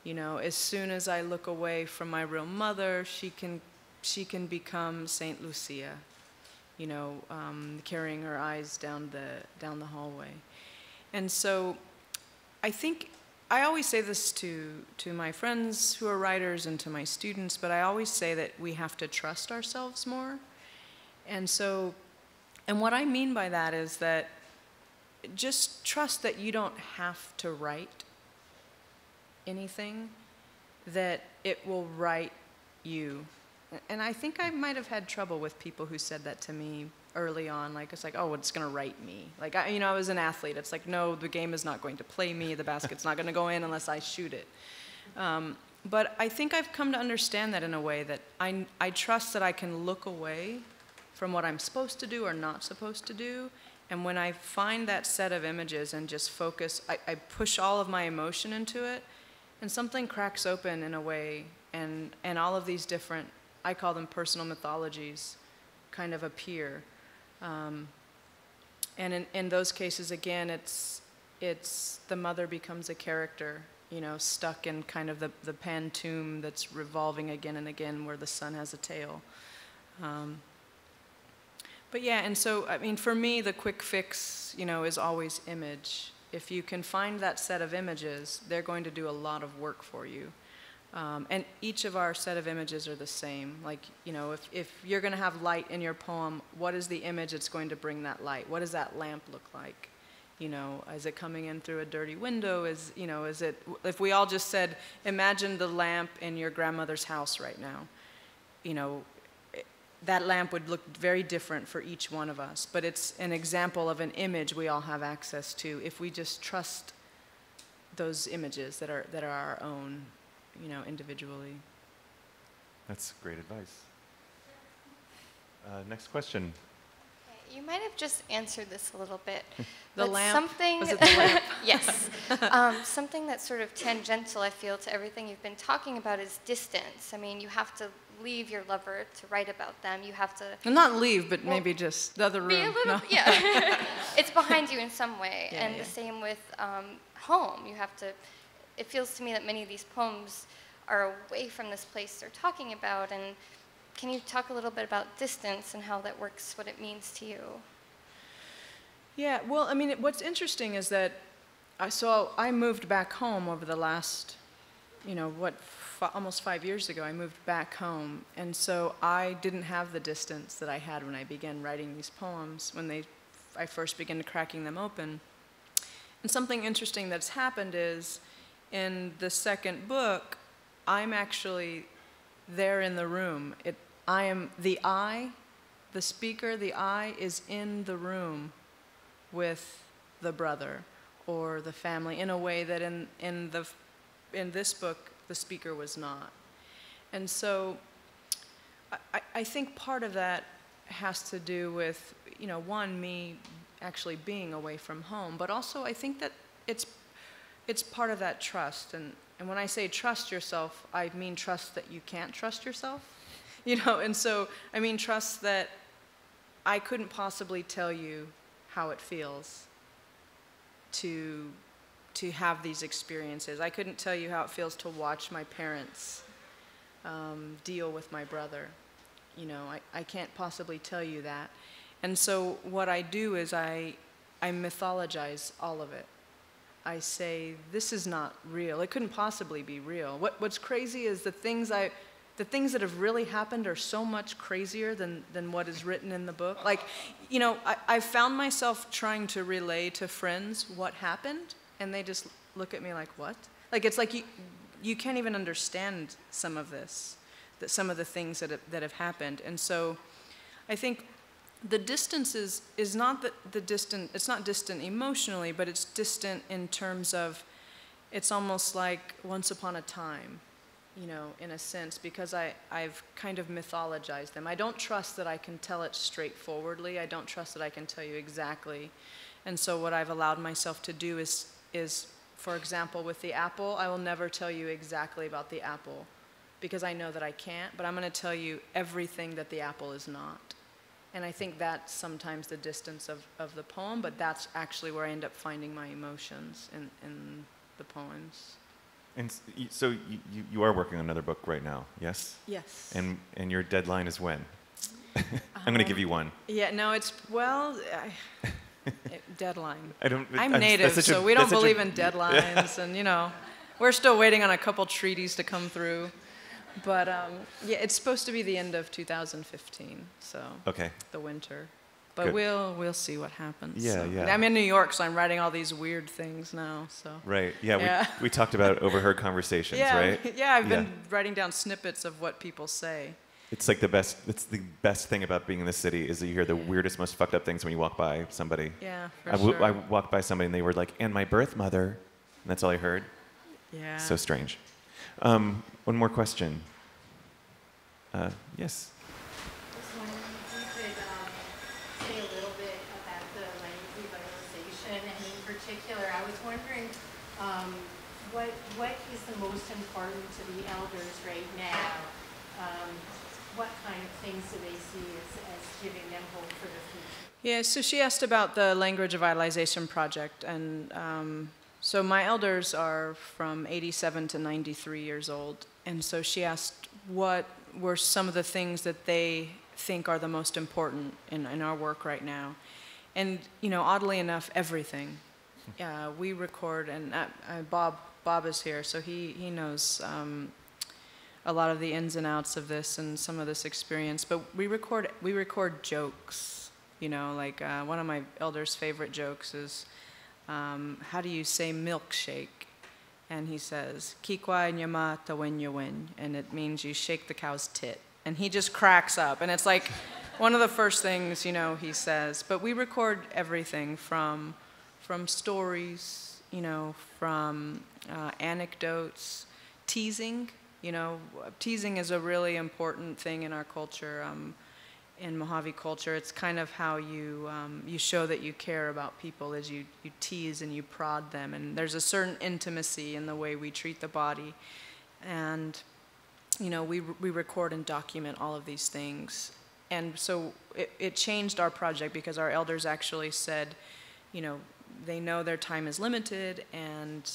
As soon as I look away from my real mother, she can become Saint Lucia, carrying her eyes down the hallway. And so I think I always say this to my friends who are writers and to my students, but I always say that we have to trust ourselves more. And what I mean by that is that just trust that you don't have to write anything, that it will write you. And I think I might have had trouble with people who said that to me early on. Like, it's like, oh, it's going to write me. Like, I was an athlete. It's like, no, the game is not going to play me. The basket's not going to go in unless I shoot it. But I think I've come to understand that in a way that I trust that I can look away from what I'm supposed to do or not supposed to do. And when I find that set of images and just focus, I push all of my emotion into it, and something cracks open in a way, and all of these different, I call them personal mythologies, kind of appear. And in those cases, again, it's the mother becomes a character, stuck in kind of the pan tomb that's revolving again and again, where the son has a tail. But yeah, and so, I mean, for me, the quick fix, is always image. If you can find that set of images, they're going to do a lot of work for you. And each of our set of images are the same. Like, if you're going to have light in your poem, what is the image that's going to bring that light? What does that lamp look like? Is it coming in through a dirty window? Is it, if we all just said, imagine the lamp in your grandmother's house right now, that lamp would look very different for each one of us. But it's an example of an image we all have access to if we just trust those images that are our own, individually. That's great advice. Next question. You might have just answered this a little bit. The but lamp? Something, Was it the lamp? Yes. Something that's sort of tangential, I feel, to everything you've been talking about is distance. I mean, you have to leave your lover to write about them. You have to... Well, not leave, but maybe just the other room. Be a little, no. yeah. It's behind you in some way. Yeah, and yeah. the same with home. You have to... It feels to me that many of these poems are away from this place they're talking about. And can you talk a little bit about distance and how that works, what it means to you? Yeah, well, I mean, what's interesting is that I moved back home over the last, almost 5 years ago. I moved back home, and so I didn't have the distance that I had when I began writing these poems, when I first began cracking them open. And something interesting that's happened is, in the second book, I'm actually there in the room. I am the speaker, the I is in the room with the brother or the family in a way that in this book the speaker was not. And so I think part of that has to do with, one, me actually being away from home, but also I think that it's part of that trust. And when I say trust yourself, I mean trust that you can't trust yourself. And so I mean trust that I couldn't possibly tell you how it feels to have these experiences. I couldn't tell you how it feels to watch my parents deal with my brother. I can't possibly tell you that. And so what I do is I mythologize all of it. I say, this is not real. It couldn't possibly be real. What's crazy is the things that have really happened are so much crazier than what is written in the book. Like, I found myself trying to relay to friends what happened, and they just look at me like, what? Like, it's like you can't even understand some of this, some of the things that have happened. And so I think the distance is not it's not distant emotionally, but it's distant in terms of, it's almost like once upon a time. In a sense, because I've kind of mythologized them. I don't trust that I can tell it straightforwardly. I don't trust that I can tell you exactly. And so what I've allowed myself to do is, for example, with the apple, I will never tell you exactly about the apple because I know that I can't, but I'm going to tell you everything that the apple is not. And I think that's sometimes the distance of the poem, but that's actually where I end up finding my emotions in the poems. And so you are working on another book right now, yes? Yes. And your deadline is when? I'm going to give you one. Yeah, no, deadline. I'm native, so we don't believe in deadlines, and we're still waiting on a couple treaties to come through. But yeah, it's supposed to be the end of 2015, so okay. The winter. But Good. we'll see what happens. Yeah, so. yeah. I'm in New York, so I'm writing all these weird things now. So. Right. Yeah. We talked about overheard conversations, right? Yeah. I've been writing down snippets of what people say, It's like the best. It's the best thing about being in the city is that you hear the weirdest, most fucked up things when you walk by somebody. Yeah, for sure. I walked by somebody and they were like, "And my birth mother," and that's all I heard. Yeah. So strange. One more question. Yes. I was wondering if you could say a little bit about the language revitalization, and in particular, I was wondering what is the most important to the elders right now? What kind of things do they see as giving them hope for the future? Yeah, so she asked about the language revitalization project, and so my elders are from 87 to 93 years old, and so she asked what were some of the things that they think are the most important in our work right now. And, oddly enough, everything. We record, and Bob is here, so he knows a lot of the ins and outs of this and some of this experience. But we record jokes, like one of my elders' favorite jokes is, how do you say milkshake? And he says, Kikwa nyama tawenyawen, and it means you shake the cow's tit. And he just cracks up, and it's like one of the first things, he says. But we record everything from stories, from anecdotes, teasing. Teasing is a really important thing in our culture. In Mojave culture, it's kind of how you show that you care about people, as you tease and you prod them, and there's a certain intimacy in the way we treat the body, and we record and document all of these things, and so it changed our project because our elders actually said, they know their time is limited, and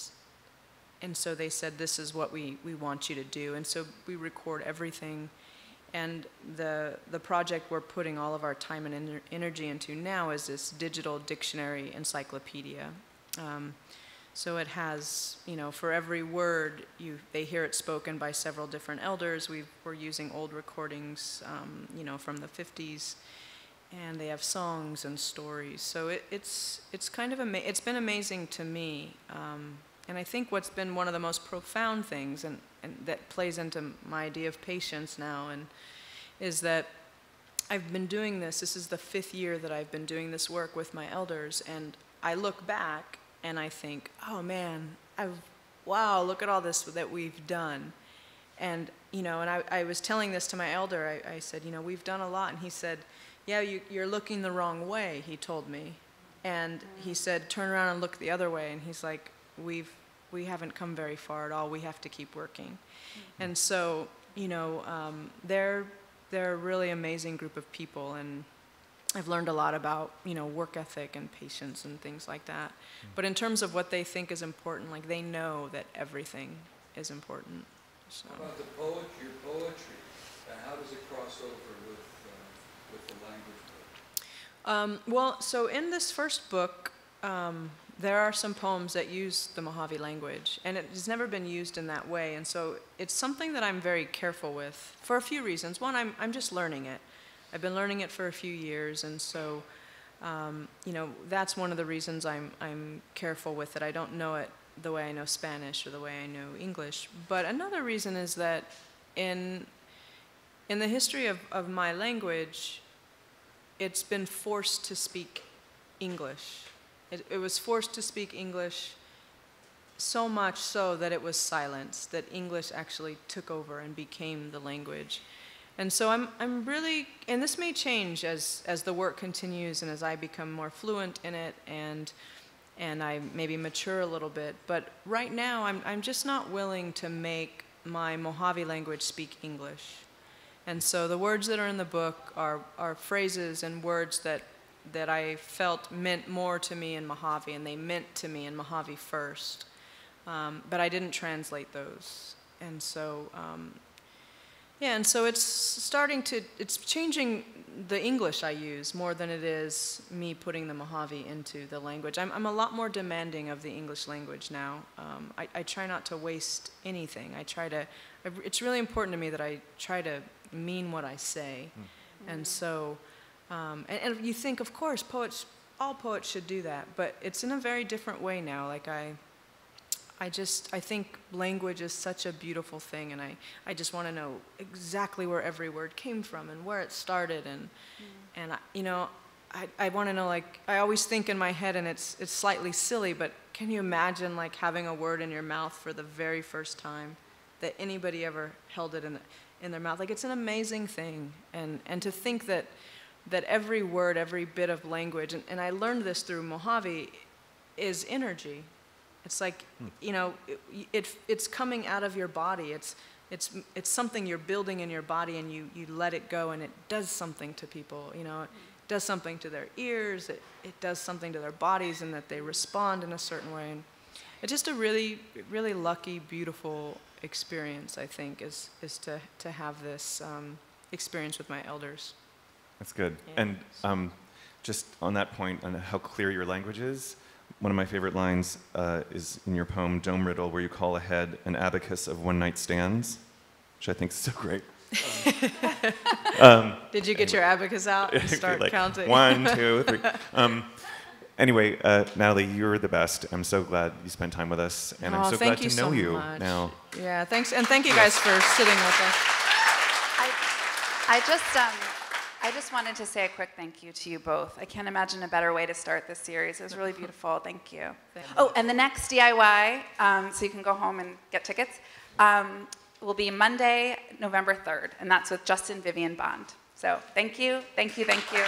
so they said, this is what we want you to do, and so we record everything. And the project we're putting all of our time and energy into now is this digital dictionary encyclopedia. So it has, for every word, they hear it spoken by several different elders. We're using old recordings, from the 50s, and they have songs and stories. So it's kind of it's been amazing to me. And I think what's been one of the most profound things, and that plays into my idea of patience now, and is that I've been doing this. This is the 5th year that I've been doing this work with my elders, and I look back and I think, oh man, wow, look at all this that we've done. And and I was telling this to my elder. I said, we've done a lot, and he said, yeah, you're looking the wrong way. He told me, and he said, turn around and look the other way. And he's like, we haven't come very far at all. We have to keep working. Mm-hmm. And so, they're a really amazing group of people, and I've learned a lot about, work ethic and patience and things like that. Mm-hmm. But in terms of what they think is important, like they know that everything is important. So. How about your poetry? How does it cross over with the language book? Well, so in this first book, there are some poems that use the Mojave language, and it has never been used in that way, and so it's something that I'm very careful with for a few reasons. One, I'm just learning it. I've been learning it for a few years, and so that's one of the reasons I'm careful with it. I don't know it the way I know Spanish or the way I know English. But another reason is that in the history of my language, it's been forced to speak English. It was forced to speak English so much so that it was silenced, that English actually took over and became the language. And so I'm really, and this may change as the work continues and as I become more fluent in it and I maybe mature a little bit, but right now I'm just not willing to make my Mojave language speak English. And so the words that are in the book are phrases and words that I felt meant more to me in Mojave, and they meant to me in Mojave first. But I didn't translate those. And so, and so it's changing the English I use more than it is me putting the Mojave into the language. I'm a lot more demanding of the English language now. I try not to waste anything. It's really important to me that I try to mean what I say. And so, and you think, of course, all poets should do that, but it's in a very different way now. Like I think language is such a beautiful thing, and I just want to know exactly where every word came from and where it started, and I want to know, like, I always think in my head, and it's slightly silly, but can you imagine like having a word in your mouth for the very first time, that anybody ever held it in their mouth? Like, it's an amazing thing, and to think that every word, every bit of language, and I learned this through Mojave, is energy. It's like, it's coming out of your body. It's something you're building in your body, and you let it go, and it does something to people. It does something to their ears. It does something to their bodies, and that they respond in a certain way. And it's just a really, really lucky, beautiful experience, I think, is to have this experience with my elders. That's good. Yeah. And just on that point, on how clear your language is, one of my favorite lines is in your poem, Dome Riddle, where you call ahead an abacus of one-night stands, which I think is so great. Did you get your abacus out and start like, counting? 1, 2, 3. Anyway, Natalie, you're the best. I'm so glad you spent time with us, and I'm so glad to know you now. Yeah, thanks, and thank you guys for sitting with us. I just wanted to say a quick thank you to you both. I can't imagine a better way to start this series. It was really beautiful. Thank you. Oh, and the next DIY, so you can go home and get tickets, will be Monday, November 3rd, and that's with Justin Vivian Bond. So thank you, thank you, thank you.